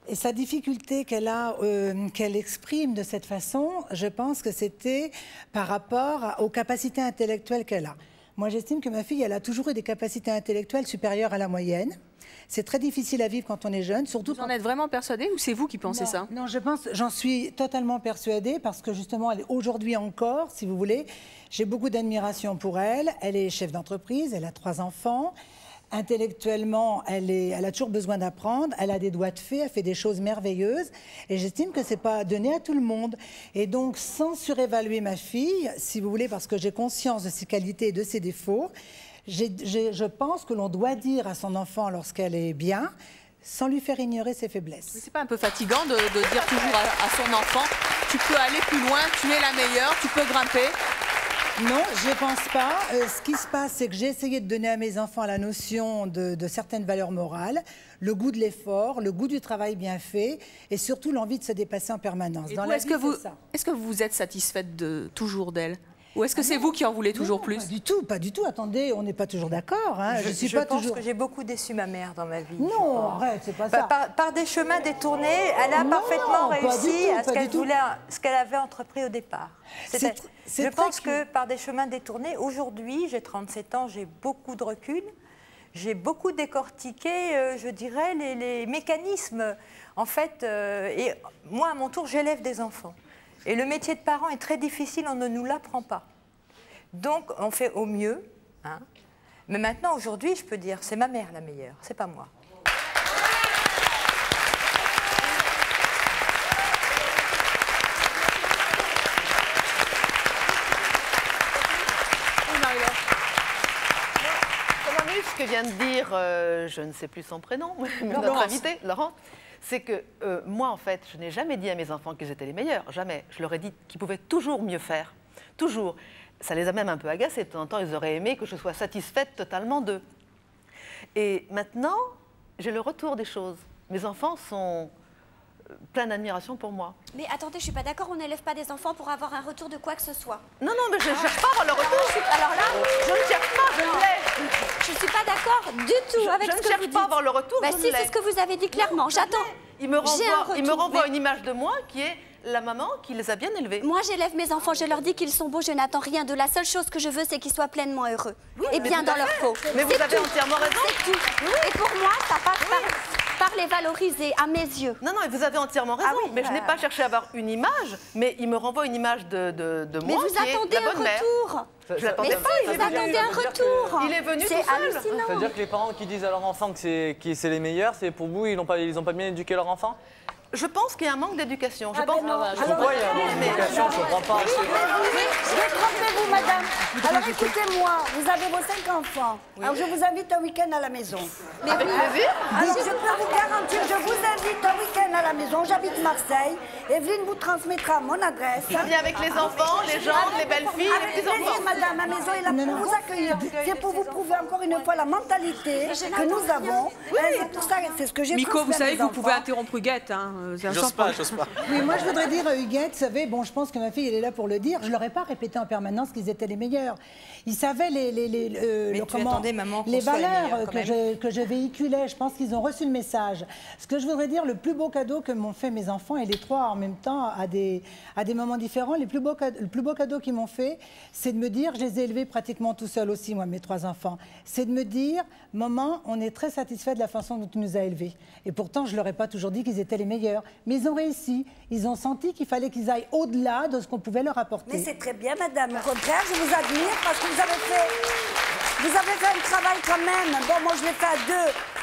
Et sa difficulté qu'elle exprime de cette façon, je pense que c'était par rapport aux capacités intellectuelles qu'elle a. Moi, j'estime que ma fille, elle a toujours eu des capacités intellectuelles supérieures à la moyenne. C'est très difficile à vivre quand on est jeune, surtout. Vous en êtes vraiment persuadée ou c'est vous qui pensez ça? Non, j'en suis totalement persuadée parce que justement, aujourd'hui encore, si vous voulez, j'ai beaucoup d'admiration pour elle. Elle est chef d'entreprise, elle a 3 enfants. Intellectuellement, elle a toujours besoin d'apprendre, elle a des doigts de fée, elle fait des choses merveilleuses et j'estime que ce n'est pas donné à tout le monde. Et donc, sans surévaluer ma fille, si vous voulez, parce que j'ai conscience de ses qualités et de ses défauts, je pense que l'on doit dire à son enfant lorsqu'elle est bien, sans lui faire ignorer ses faiblesses. C'est pas un peu fatigant de dire toujours à son enfant, tu peux aller plus loin, tu es la meilleure, tu peux grimper? Non, je ne pense pas. Ce qui se passe, c'est que j'ai essayé de donner à mes enfants la notion de certaines valeurs morales, le goût de l'effort, le goût du travail bien fait et surtout l'envie de se dépasser en permanence. Est-ce que vous êtes satisfaite toujours d'elle? Ou est-ce que c'est vous qui en voulez toujours plus? Pas du tout. Attendez, on n'est pas toujours d'accord. Hein. Je pense que j'ai beaucoup déçu ma mère dans ma vie. Non, arrête, c'est pas ça. Par des chemins détournés, elle a parfaitement réussi à ce qu'elle avait entrepris au départ. Je pense que par des chemins détournés, aujourd'hui, j'ai 37 ans, j'ai beaucoup de recul. J'ai beaucoup décortiqué, je dirais, les mécanismes. En fait, et moi, à mon tour, j'élève des enfants. Et le métier de parent est très difficile, on ne nous l'apprend pas. Donc, on fait au mieux. Hein. Mais maintenant, aujourd'hui, je peux dire, c'est ma mère la meilleure, c'est pas moi. Ce que vient de dire, je ne sais plus son prénom, notre invité, Laurent, c'est que moi, en fait, je n'ai jamais dit à mes enfants qu'ils étaient les meilleurs, jamais. Je leur ai dit qu'ils pouvaient toujours mieux faire, toujours. Ça les a même un peu agacés. De temps en temps, ils auraient aimé que je sois satisfaite totalement d'eux. Et maintenant, j'ai le retour des choses. Mes enfants sont pleins d'admiration pour moi. Mais attendez, je suis pas d'accord, on n'élève pas des enfants pour avoir un retour de quoi que ce soit. Non, mais je ne cherche pas à avoir le retour. Alors là, je ne cherche pas, je l'ai. Je ne suis pas d'accord du tout avec ce que vous dites. Je ne cherche pas à avoir le retour, bah si, c'est ce que vous avez dit clairement. J'attends. Il me renvoie une image de moi qui est la maman qui les a bien élevés. Moi, j'élève mes enfants, je leur dis qu'ils sont beaux, je n'attends rien de la seule chose que je veux, c'est qu'ils soient pleinement heureux et bien dans leur peau. Mais vous avez entièrement raison. C'est tout. Et pour moi, ça passe par les valoriser, à mes yeux. Non, vous avez entièrement raison. Mais je n'ai pas cherché à avoir une image, mais il me renvoie une image de moi qui est la bonne mère. Mais vous attendez un retour. Je l'attendais un retour. Il est venu tout seul. C'est hallucinant. C'est-à-dire que les parents qui disent à leurs enfants que c'est les meilleurs, c'est pour vous, ils n'ont pas bien éduqué leur enfant? Je pense qu'il y a un manque d'éducation. Je pense... Pourquoi il y a un manque d'éducation? Je ne comprends pas. Détrompez-vous, madame. Alors écoutez-moi, vous avez vos 5 enfants. Alors je vous invite un week-end à la maison. Mais vous l'avez vu? Alors je peux vous garantir, je vous invite un week-end à la maison. J'habite Marseille. Evelyne vous transmettra mon adresse. Il vient avec les enfants, les gens, les belles filles, les petits enfants. Madame, ma maison est là pour vous accueillir. C'est pour vous prouver encore une fois la mentalité que nous avons. C'est pour ça, c'est ce que j'ai. Miko, vous savez que vous pouvez interrompre Huguette. Hein. J'ose pas, j'ose pas. Oui, moi je voudrais dire à Huguette, vous savez, bon, je pense que ma fille, elle est là pour le dire. Je leur ai pas répété en permanence qu'ils étaient les meilleurs. Ils savaient les valeurs que je véhiculais. Je pense qu'ils ont reçu le message. Ce que je voudrais dire, le plus beau cadeau que m'ont fait mes enfants, et les trois en même temps, à des moments différents, le plus beau cadeau qu'ils m'ont fait, c'est de me dire, je les ai élevés pratiquement tout seuls aussi, moi, mes 3 enfants, c'est de me dire, maman, on est très satisfait de la façon dont tu nous as élevés. Et pourtant, je leur ai pas toujours dit qu'ils étaient les meilleurs. Mais ils ont réussi. Ils ont senti qu'il fallait qu'ils aillent au-delà de ce qu'on pouvait leur apporter. Mais c'est très bien, madame. Au contraire, je vous admire parce que vous avez fait un travail quand même. Bon, moi, je l'ai fait à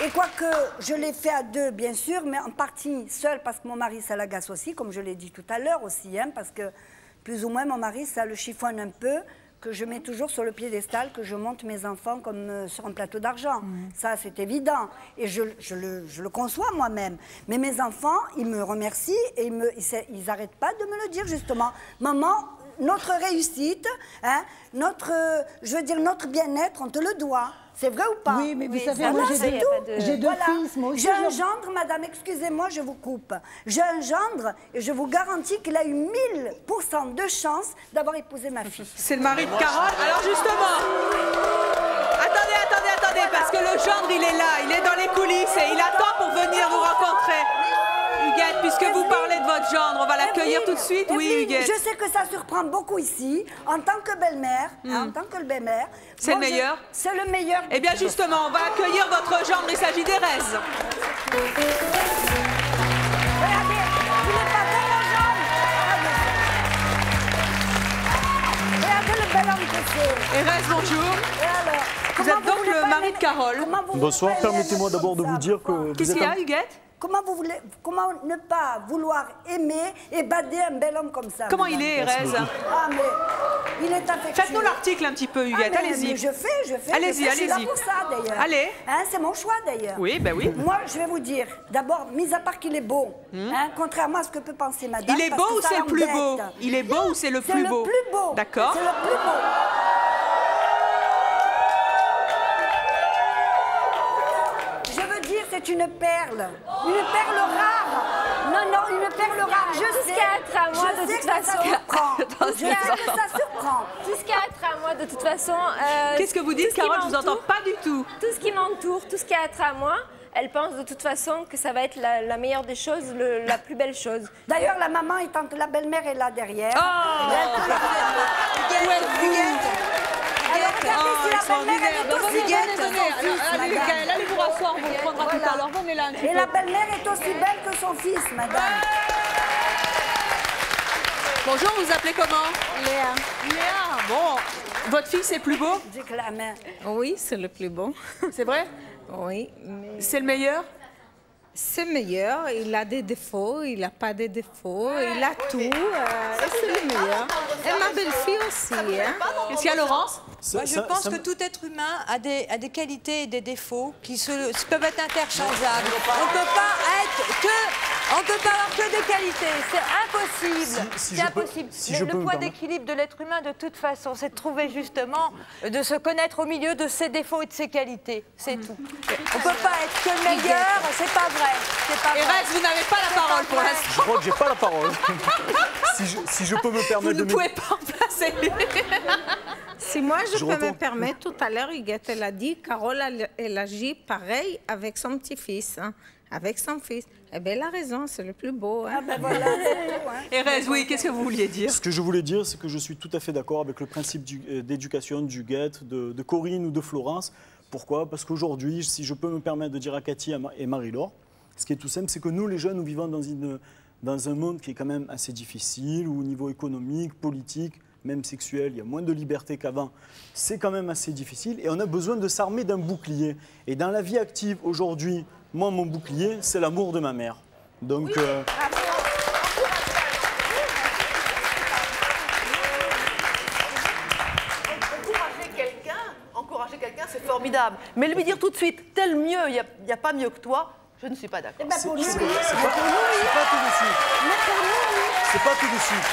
2. Et quoique je l'ai fait à 2, bien sûr, mais en partie seule parce que mon mari, ça l'agace aussi, comme je l'ai dit tout à l'heure aussi, hein, parce que plus ou moins, mon mari, ça le chiffonne un peu, que je mets toujours sur le piédestal, que je monte mes enfants comme sur un plateau d'argent. Ça, c'est évident. Et je le conçois moi-même. Mais mes enfants, ils me remercient et ils n'arrêtent pas de me le dire, justement. Maman, notre réussite, hein, notre bien-être, on te le doit. C'est vrai ou pas? Oui, mais vous savez, moi j'ai deux fils. Moi aussi, j'engendre, madame, excusez-moi, je vous coupe. J'engendre et je vous garantis qu'il a eu 1000% de chance d'avoir épousé ma fille. C'est le mari de Carole. Alors justement, attendez, parce que le gendre, il est là, il est dans les coulisses et il attend pour venir vous rencontrer. Huguette, puisque vous parlez de votre gendre, on va l'accueillir tout de suite. Oui, Huguette. Je sais que ça surprend beaucoup ici, en tant que belle-mère, C'est le meilleur? C'est le meilleur. Eh bien justement, on va accueillir votre gendre, il s'agit d'Erez. Regardez, il est pas beau, mon gendre. Regardez le bel homme que c'est. Erez, bonjour. Et alors, vous êtes donc le mari de Carole. Bonsoir, permettez-moi d'abord de vous dire que... Qu'est-ce qu'il y a, Huguette? Comment ne pas vouloir aimer et bader un bel homme comme ça? Comment il est, Erez? Ah, mais il est affectueux. Faites-nous l'article un petit peu, Huguette, allez-y. Je fais. Allez-y, Je suis là allez-y. pour ça, d'ailleurs. Allez. Hein, c'est mon choix, d'ailleurs. Oui, ben oui. Moi, je vais vous dire, d'abord, mis à part qu'il est beau, hein, contrairement à ce que peut penser madame. Il est beau ou c'est le plus beau? Il est beau ou c'est le plus beau? C'est le plus beau. D'accord. C'est le plus beau. C'est une perle rare. Non, une perle rare. Tout ce qui a trait à moi, de toute façon. Je sais que ça surprend. Tout ce qui a trait à moi, de toute façon. Qu'est-ce que vous dites, Carole? Je vous entends pas du tout. Tout ce qui m'entoure, tout ce qui a trait à moi, elle pense de toute façon que ça va être la meilleure des choses, la plus belle chose. D'ailleurs, la maman et tante, la belle-mère est là derrière. Oh, alors, regardez si la belle-mère est aussi belle que son fils, allez vous rasseoir, on vous prendra tout à l'heure. Venez là un petit peu. Et la belle-mère est aussi belle que son fils, madame. Bonjour, vous vous appelez comment? Léa. Léa, bon. Votre fils est plus beau? Dis que la main. Oui, c'est le plus beau. C'est vrai? Oui. C'est le meilleur? C'est meilleur, il a des défauts, il n'a pas de défauts, il a tout, c'est le meilleur. Et ma belle-fille aussi. Hein. Qu'est-ce qu'il y a, Laurence? Moi, je pense que tout être humain a des qualités et des défauts qui peuvent être interchangeables. On ne peut pas avoir que des qualités. C'est impossible. C'est impossible. Le point d'équilibre de l'être humain, de toute façon, c'est de trouver justement, de se connaître au milieu de ses défauts et de ses qualités. C'est tout. On ne peut pas être que le meilleur. C'est pas vrai. Erez, vous n'avez pas la parole pour l'instant. Je crois que j'ai pas la parole. si je peux me permettre de... Vous ne pouvez pas remplacer lui. Si moi je peux me permettre, tout à l'heure, Huguette, elle a dit, Carole, elle agit pareil avec son petit-fils, hein, avec son fils. Eh bien, elle a raison, c'est le plus beau. Hein. Ah ben voilà. Erez, oui, qu'est-ce que vous vouliez dire? Ce que je voulais dire, c'est que je suis tout à fait d'accord avec le principe d'éducation d'Huguette, de Corinne ou de Florence. Pourquoi? Parce qu'aujourd'hui, si je peux me permettre de dire à Cathy et Marie-Laure, ce qui est tout simple, c'est que nous, les jeunes, nous vivons dans un monde qui est quand même assez difficile, où au niveau économique, politique, même sexuel, il y a moins de liberté qu'avant. C'est quand même assez difficile et on a besoin de s'armer d'un bouclier. Et dans la vie active, aujourd'hui, moi, mon bouclier, c'est l'amour de ma mère. Donc, encourager quelqu'un, c'est formidable. Mais lui dire tout de suite, tel mieux, il n'y a pas mieux que toi, je ne suis pas d'accord. C'est pas tout de suite. C'est pas tout de suite.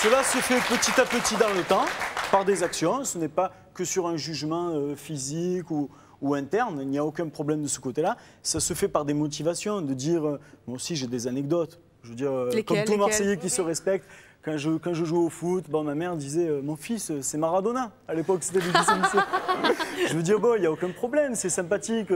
Cela se fait petit à petit dans le temps, par des actions. Ce n'est pas que sur un jugement physique ou interne. Il n'y a aucun problème de ce côté-là. Ça se fait par des motivations, de dire... moi aussi, j'ai des anecdotes. Je veux dire, comme tout Marseillais qui se respecte, quand je jouais au foot, bon, ma mère disait mon fils, c'est Maradona. À l'époque, c'était le lycée. Je veux dire, bon, il n'y a aucun problème, c'est sympathique.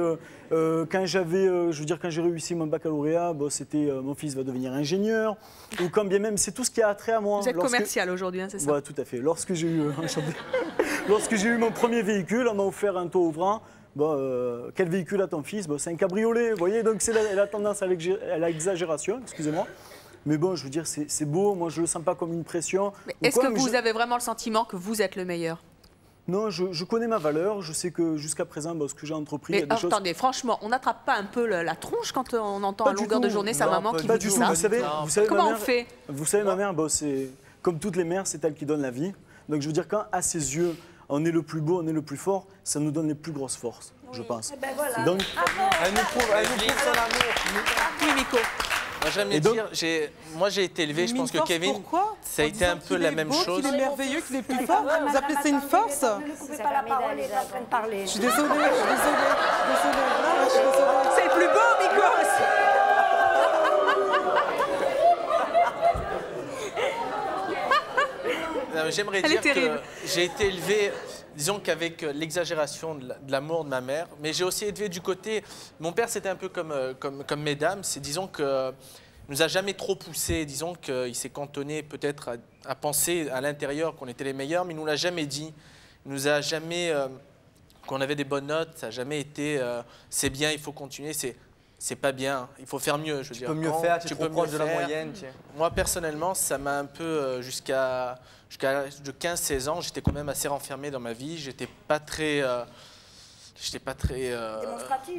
Quand j'ai réussi mon baccalauréat, bon, c'était mon fils va devenir ingénieur. Ou quand bien même, c'est tout ce qui a trait à moi. Vous êtes commercial aujourd'hui, hein, c'est ça? Ouais, tout à fait. Lorsque j'ai eu mon premier véhicule, on m'a offert un toit ouvrant. Bon, quel véhicule a ton fils? Bon, c'est un cabriolet, vous voyez, donc c'est la tendance à l'exagération, excusez-moi. Mais bon, je veux dire, c'est beau, moi je ne le sens pas comme une pression. Est-ce que vous avez vraiment le sentiment que vous êtes le meilleur? Non, je connais ma valeur, je sais que jusqu'à présent, ce que j'ai entrepris... Mais il y a des attendez, franchement, on n'attrape pas un peu la tronche quand on entend à longueur de journée sa maman qui vous dit ça? Vous savez, comment on fait? Vous savez, ma mère, c'est comme toutes les mères, c'est elle qui donne la vie. Donc je veux dire, quand à ses yeux, on est le plus beau, on est le plus fort, ça nous donne les plus grosses forces, je pense. Ben voilà. Donc, elle nous prouve son amour. Oui, Miko. Moi, j'aime dire, moi j'ai été élevé, je pense que Kevin, ça a été un peu la même chose. Qu'il est merveilleux, qu'il est plus fort. Vous appelez ça une force? Ne coupez pas la parole, il est en train de parler. Je suis désolée, C'est le plus beau, Miko. J'aimerais dire que j'ai été élevé, disons qu'avec l'exagération de l'amour de ma mère, mais j'ai aussi élevé du côté... Mon père, c'était un peu comme mesdames, c'est disons que nous a jamais trop poussé, disons qu'il s'est cantonné peut-être à penser à l'intérieur qu'on était les meilleurs, mais il nous l'a jamais dit. Il nous a jamais... qu'on avait des bonnes notes, ça n'a jamais été c'est bien, il faut continuer, c'est pas bien, il faut faire mieux, je veux dire. Tu peux mieux faire, tu es trop proche de la moyenne. Moi, personnellement, ça m'a un peu, jusqu'à l'âge de 15-16 ans, j'étais quand même assez renfermé dans ma vie, j'étais pas très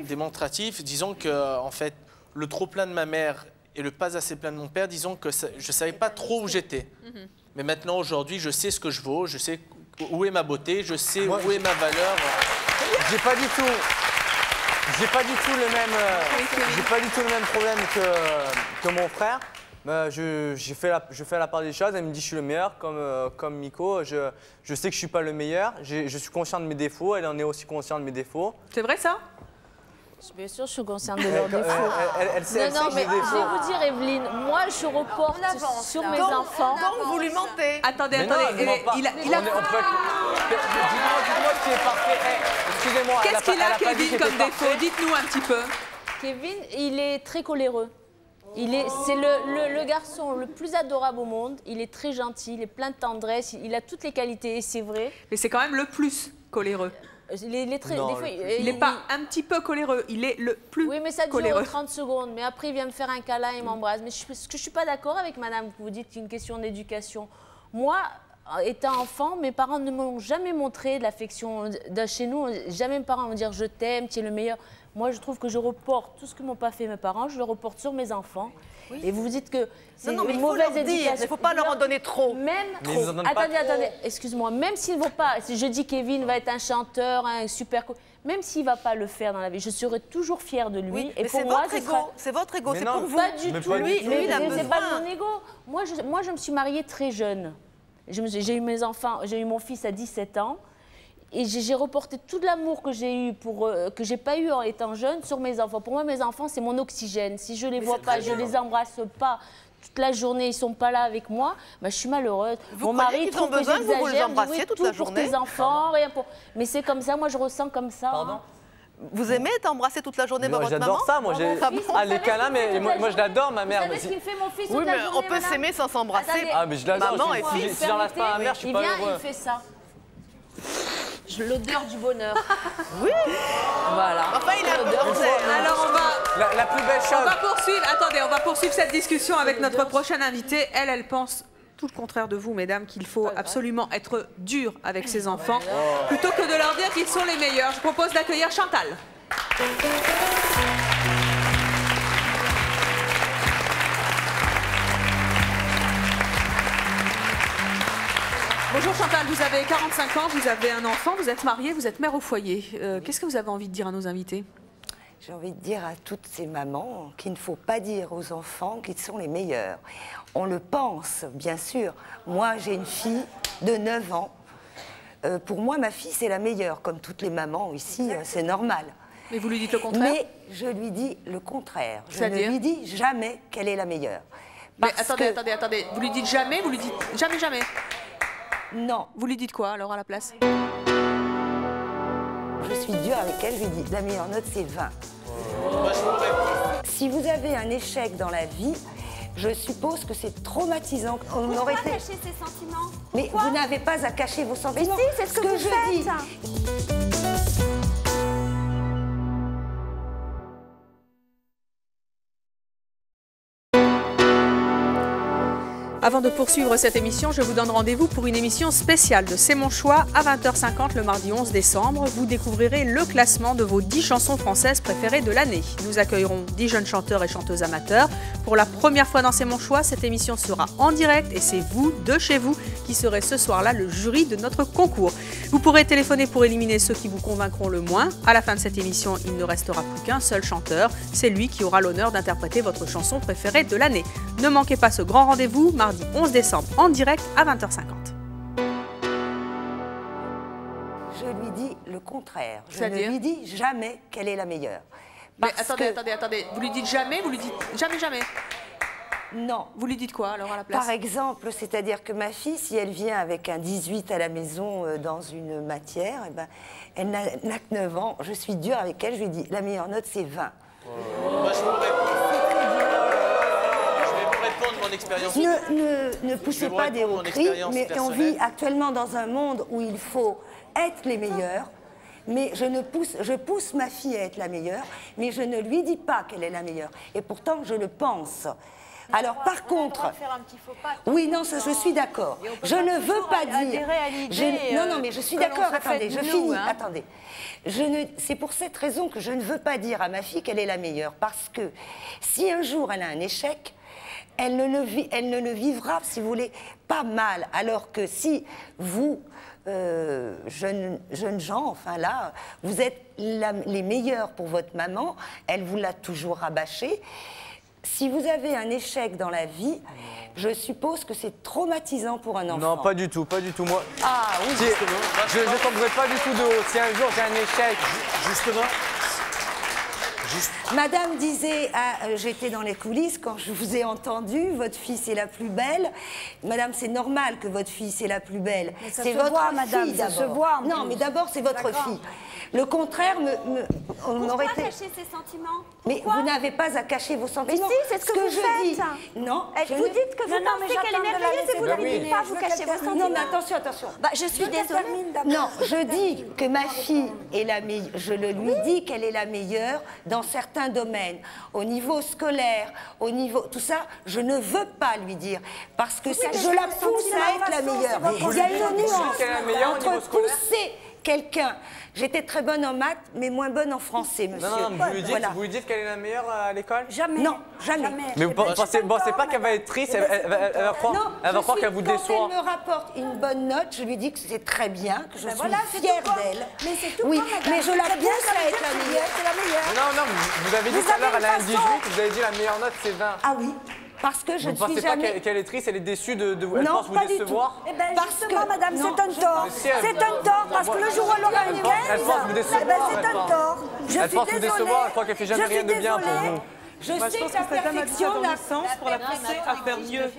démonstratif. Disons que, en fait, le trop plein de ma mère et le pas assez plein de mon père, disons que je savais pas trop où j'étais. Mais maintenant, aujourd'hui, je sais ce que je vaux, je sais où est ma beauté, je sais où est ma valeur. J'ai pas du tout le même problème que mon frère. Je fais la part des choses, elle me dit que je suis le meilleur, comme Miko. Je sais que je ne suis pas le meilleur, je suis conscient de mes défauts, elle en est aussi consciente de mes défauts. C'est vrai ça? Bien sûr, je suis consciente de leurs défauts. Elle sait non, que mais j'ai des défauts. je vais vous dire, Evelyne, moi je reporte sur mes enfants. Donc vous lui mentez. Attendez, Non, il a... Dites-moi ce qui est parfait. Excusez-moi. Qu'est-ce qu'il a, Kevin, comme défaut? Dites-nous un petit peu. Kevin, il est très coléreux. C'est le garçon le plus adorable au monde. Il est très gentil, il est plein de tendresse, il a toutes les qualités, et c'est vrai. Mais c'est quand même le plus coléreux. Il est très, non, des fois, il n'est pas un petit peu coléreux, il est le plus coléreux. Oui, mais ça dure 30 secondes. Mais après, il vient me faire un câlin, il m'embrasse. Mais ce que je ne suis pas d'accord avec madame, que vous dites qu'il y a une question d'éducation. Moi, étant enfant, mes parents ne m'ont jamais montré de l'affection chez nous. Jamais mes parents vont dire « je t'aime, tu es le meilleur ». Moi, je trouve que je reporte tout ce que m'ont pas fait mes parents, je le reporte sur mes enfants. Oui. Et vous vous dites que c'est une mauvaise éducation. Il ne faut pas leur en donner trop. Même trop. Attendez, excuse-moi. Même s'ils ne vont pas, si je dis Kevin va être un chanteur, un super... Même s'il ne va pas le faire dans la vie, je serai toujours fière de lui. Oui, et pour moi, c'est votre ego, c'est pour vous. Pas du tout. Lui, il a besoin. C'est pas mon ego. Moi, je me suis mariée très jeune. J'ai eu mes enfants, j'ai eu mon fils à 17 ans. Et j'ai reporté tout l'amour que j'ai eu, que j'ai pas eu en étant jeune, sur mes enfants. Pour moi, mes enfants, c'est mon oxygène. Si je les vois pas, je les embrasse pas, toute la journée, ils sont pas là avec moi, bah, je suis malheureuse. Mon mari trouve que j'exagère, vous les embrassiez toute la journée pour tes enfants, rien pour... Mais c'est comme ça, moi je ressens comme ça. Pardon? Vous aimez être embrassé toute la journée par votre maman? J'adore ça, moi. Les câlins, mais moi je l'adore, ma mère. Vous savez ce qu'il fait mon fils toute la journée? journée, On peut s'aimer sans s'embrasser. Ah, mais je l'adore. Maman et fils. Si j'embrasse pas ma mère, je suis pas heureux. Il vient, il fait ça. L'odeur du bonheur. Oui. Voilà. Enfin, il a alors on va... La plus belle chose. On va poursuivre, attendez, on va poursuivre cette discussion avec notre prochaine invitée. Elle pense tout le contraire de vous, mesdames, qu'il faut absolument être dur avec ses enfants, plutôt que de leur dire qu'ils sont les meilleurs. Je propose d'accueillir Chantal. Bonjour Chantal, vous avez 45 ans, vous avez un enfant, vous êtes mariée, vous êtes mère au foyer. Qu'est-ce que vous avez envie de dire à nos invités? J'ai envie de dire à toutes ces mamans qu'il ne faut pas dire aux enfants qu'ils sont les meilleurs. On le pense, bien sûr. Moi, j'ai une fille de 9 ans. Pour moi, ma fille, c'est la meilleure. Comme toutes les mamans ici, c'est normal. Mais vous lui dites le contraire? Mais je lui dis le contraire. Je ne lui dis jamais qu'elle est la meilleure. Mais attendez. Vous lui dites jamais, vous lui dites jamais. Non. Vous lui dites quoi alors à la place? Je suis dure avec elle, je lui dis la meilleure note c'est 20. Si vous avez un échec dans la vie, je suppose que c'est traumatisant. On aurait Pourquoi fait... cacher ses sentiments? Mais vous n'avez pas à cacher vos sentiments. Mais si, c'est ce que vous je faites. dis. Avant de poursuivre cette émission, je vous donne rendez-vous pour une émission spéciale de C'est mon choix à 20h50 le mardi 11 décembre. Vous découvrirez le classement de vos 10 chansons françaises préférées de l'année. Nous accueillerons 10 jeunes chanteurs et chanteuses amateurs. Pour la première fois dans C'est mon choix, cette émission sera en direct et c'est vous, de chez vous, qui serez ce soir-là le jury de notre concours. Vous pourrez téléphoner pour éliminer ceux qui vous convaincront le moins. À la fin de cette émission, il ne restera plus qu'un seul chanteur. C'est lui qui aura l'honneur d'interpréter votre chanson préférée de l'année. Ne manquez pas ce grand rendez-vous, mardi 11 décembre, en direct à 20h50. Je lui dis le contraire. Je ne C'est-à-dire lui dis jamais qu'elle est la meilleure. Mais attendez. Vous lui dites jamais, vous lui dites jamais. Non. Vous lui dites quoi alors à la place? Par exemple, c'est-à-dire que ma fille, si elle vient avec un 18 à la maison dans une matière, eh ben, elle n'a que 9 ans, je suis dure avec elle, je lui dis la meilleure note c'est 20. Mon expérience. Ne poussez pas des hauts cris, mais on vit actuellement dans un monde où il faut être les meilleurs. Mais je pousse ma fille à être la meilleure, mais je ne lui dis pas qu'elle est la meilleure. Et pourtant, je le pense. Alors, par contre, oui, non, je suis d'accord. Je ne veux pas dire. Non, mais je suis d'accord. Attendez, je finis. Attendez. C'est pour cette raison que je ne veux pas dire à ma fille qu'elle est la meilleure, parce que si un jour elle a un échec, elle ne le vivra, si vous voulez, pas mal. Alors que si vous, jeunes gens, enfin là, vous êtes les meilleurs pour votre maman, elle vous l'a toujours rabâché. Si vous avez un échec dans la vie, je suppose que c'est traumatisant pour un enfant. Non, pas du tout, pas du tout. Moi, ah oui, je ne tomberai pas du tout de haut. Si un jour j'ai un échec, justement. Madame disait, j'étais dans les coulisses quand je vous ai entendu, votre fille c'est la plus belle. Madame, c'est normal que votre fille c'est la plus belle. C'est votre fille d'abord. Non, mais d'abord c'est votre fille. Le contraire, on aurait été... cacher ses sentiments? Mais vous n'avez pas à cacher vos sentiments. Mais si, c'est ce que vous faites. Non, vous dites que vous pensez qu'elle est merveilleuse et vous ne dites pas, vous cachez vos sentiments. Non, mais attention. Bah, je suis désolée. Non, je dis que ma fille est la meilleure. Je lui dis qu'elle est la meilleure dans certains domaines. Au niveau scolaire, au niveau... Tout ça, je ne veux pas lui dire. Parce que je la pousse à être la meilleure. Il y a une nuance entre pousser quelqu'un... J'étais très bonne en maths, mais moins bonne en français, monsieur. Non, vous lui dites qu'elle est la meilleure à l'école? Jamais. Non, jamais. Mais vous pensez pas qu'elle va être triste, elle va croire qu'elle vous déçoit? Quand elle me rapporte une bonne note, je lui dis que c'est très bien, que je suis fière d'elle. Mais c'est tout. Oui, mais je la pousse à être la meilleure. Non, vous avez dit tout à l'heure, elle a un 18, vous avez dit la meilleure note c'est 20. Ah oui. Parce que je ne suis jamais... Vous ne pensez pas qu'elle est triste, elle est déçue elle pense vous décevoir? Eh bien, justement, madame, c'est un tort. C'est un tort, parce que le jour où elle aura une 15, elle pense vous décevoir. C'est un tort. Elle pense vous décevoir, elle croit qu'elle fait jamais rien de bien pour vous. Je pense que cette dame a dû sa connaissance pour la pousser à faire mieux.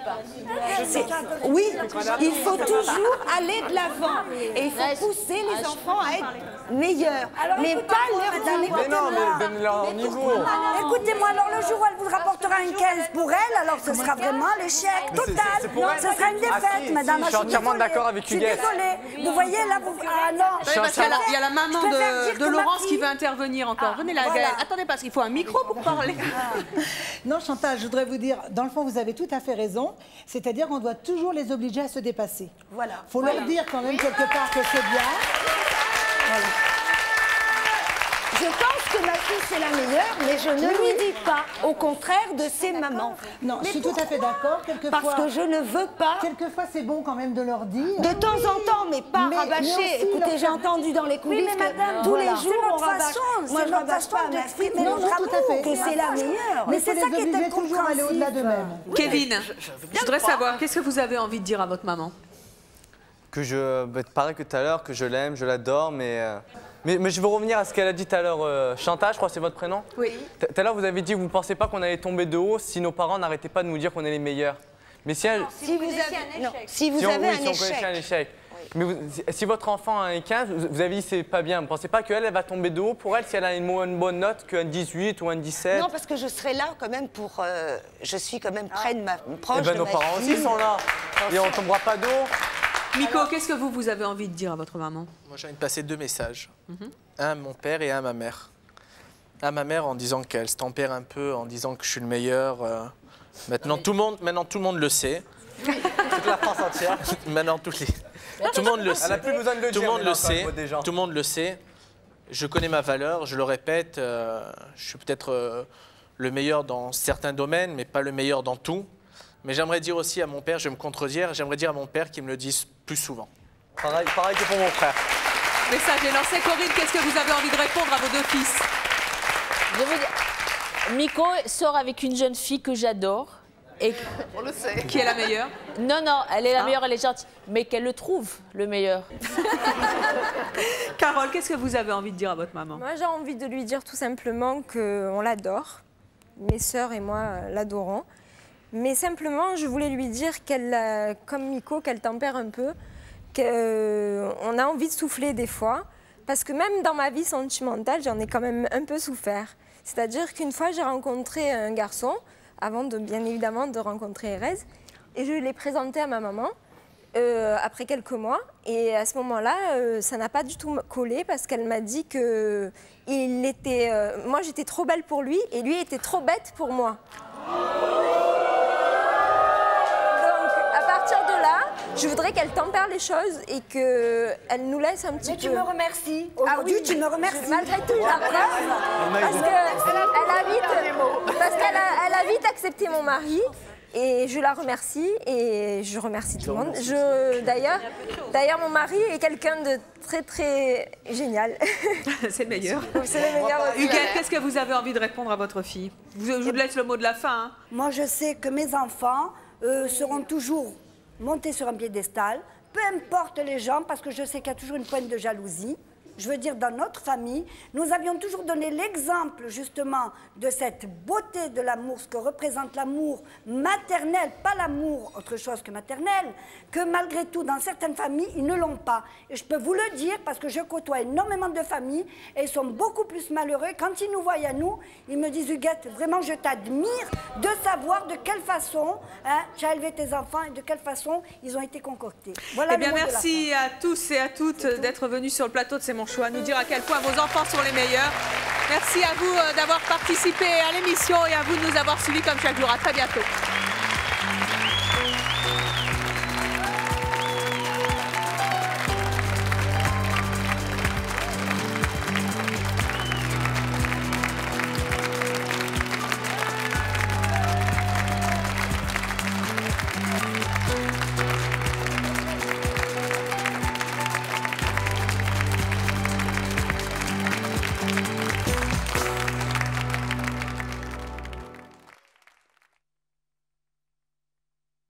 Oui, il faut toujours aller de l'avant. Et il faut pousser les enfants à être meilleurs. Mais pas leur donner. Mais non, mais donnez-leur un niveau. Écoutez-moi, alors le jour où elle vous rapportera une 15 pour elle, alors ce sera vraiment l'échec total. Ce sera une défaite, madame. Je suis entièrement d'accord avec Huguette. Je suis désolée. Vous voyez, là, vous... Ah non. Il y a la maman de Laurence qui veut intervenir encore. Venez là, Gaëlle. Attendez, parce qu'il faut un micro pour parler. Non, Chantal, je voudrais vous dire, dans le fond, vous avez tout à fait raison. C'est-à-dire qu'on doit toujours les obliger à se dépasser. Voilà. Il faut leur dire quand même quelque part que c'est bien. Voilà. Je pense que ma fille c'est la meilleure, mais je ne lui dis pas, au contraire de ses mamans. Non, je suis tout à fait d'accord. Quelquefois, parce que je ne veux pas. Quelquefois, c'est bon quand même de leur dire. De temps en temps, mais pas rabâcher. Écoutez, j'ai entendu dans les coulisses que tous les jours on rabâche. Moi, je rabâche pas à ma fille, mais que c'est la meilleure. Mais c'est ça qui est toujours aller au-delà d'eux-mêmes. Kevin, je voudrais savoir, qu'est-ce que vous avez envie de dire à votre maman? Pareil que tout à l'heure, que je l'aime, je l'adore, mais je veux revenir à ce qu'elle a dit tout à l'heure. Chantal, je crois que c'est votre prénom? Oui. Tout à l'heure, vous avez dit que vous ne pensez pas qu'on allait tomber de haut si nos parents n'arrêtaient pas de nous dire qu'on est les meilleurs. Mais si vous avez un échec. Mais si votre enfant a un 15, vous avez dit c'est pas bien. Vous ne pensez pas qu'elle va tomber de haut pour elle si elle a une bonne note qu'un 18 ou un 17? Non, parce que je serai là quand même pour... je suis quand même près de ma proche. Eh ben, nos parents aussi sont là. Et on ne tombera pas de haut. Miko, qu'est-ce que vous avez envie de dire à votre maman? Moi, j'ai envie de passer 2 messages. Un à mon père et un à ma mère. Un à ma mère en disant qu'elle se tempère un peu, en disant que je suis le meilleur. Maintenant, tout le monde le sait. Toute la France entière. Maintenant, tout le monde le sait. Elle n'a plus besoin de le dire. Tout le monde le sait. Tout le monde le sait. Je connais ma valeur, je le répète. Je suis peut-être le meilleur dans certains domaines, mais pas le meilleur dans tout. Mais j'aimerais dire aussi à mon père, je vais me contredire, j'aimerais dire à mon père qu'il me le dise plus souvent. Pareil que pour mon frère. Message est lancé. Corinne, qu'est-ce que vous avez envie de répondre à vos 2 fils? Je veux dire, Miko sort avec une jeune fille que j'adore. Et... On le sait. Qui est la meilleure? Non, elle est la meilleure, elle est gentille. Mais qu'elle le trouve, le meilleur. Carole, qu'est-ce que vous avez envie de dire à votre maman? Moi, j'ai envie de lui dire tout simplement qu'on l'adore. Mes sœurs et moi l'adorons. Mais simplement, je voulais lui dire qu'elle, comme Miko, qu'elle tempère un peu, qu'on a envie de souffler des fois. Parce que même dans ma vie sentimentale, j'en ai quand même un peu souffert. C'est-à-dire qu'une fois, j'ai rencontré un garçon, avant bien évidemment de rencontrer Erez, et je l'ai présenté à ma maman après quelques mois. Et à ce moment-là, ça n'a pas du tout collé parce qu'elle m'a dit que moi j'étais trop belle pour lui et lui était trop bête pour moi. Donc à partir de là, je voudrais qu'elle tempère les choses et qu'elle nous laisse un petit peu. Mais tu me remercies. Aujourd'hui, tu me remercies. Malgré tout, la preuve, parce qu'elle a vite accepté mon mari. Et je la remercie et je remercie tout le monde. D'ailleurs, mon mari est quelqu'un de très très génial. C'est le meilleur. C'est le meilleur. Huguette, qu'est-ce que vous avez envie de répondre à votre fille? Je vous laisse le mot de la fin. Hein. Moi, je sais que mes enfants seront toujours montés sur un piédestal, peu importe les gens, parce que je sais qu'il y a toujours une pointe de jalousie. Je veux dire, dans notre famille, nous avions toujours donné l'exemple, justement, de cette beauté de l'amour, ce que représente l'amour maternel, pas l'amour autre chose que maternel, que malgré tout, dans certaines familles, ils ne l'ont pas. Et je peux vous le dire, parce que je côtoie énormément de familles, et ils sont beaucoup plus malheureux. Quand ils nous voient à nous, ils me disent, Huguette, vraiment, je t'admire de savoir de quelle façon tu as élevé tes enfants et de quelle façon ils ont été concoctés. Voilà. Eh bien, merci à tous et à toutes d'être venus sur le plateau de C'est mon choix, nous dire à quel point vos enfants sont les meilleurs. Merci à vous d'avoir participé à l'émission et à vous de nous avoir suivis comme chaque jour. À très bientôt.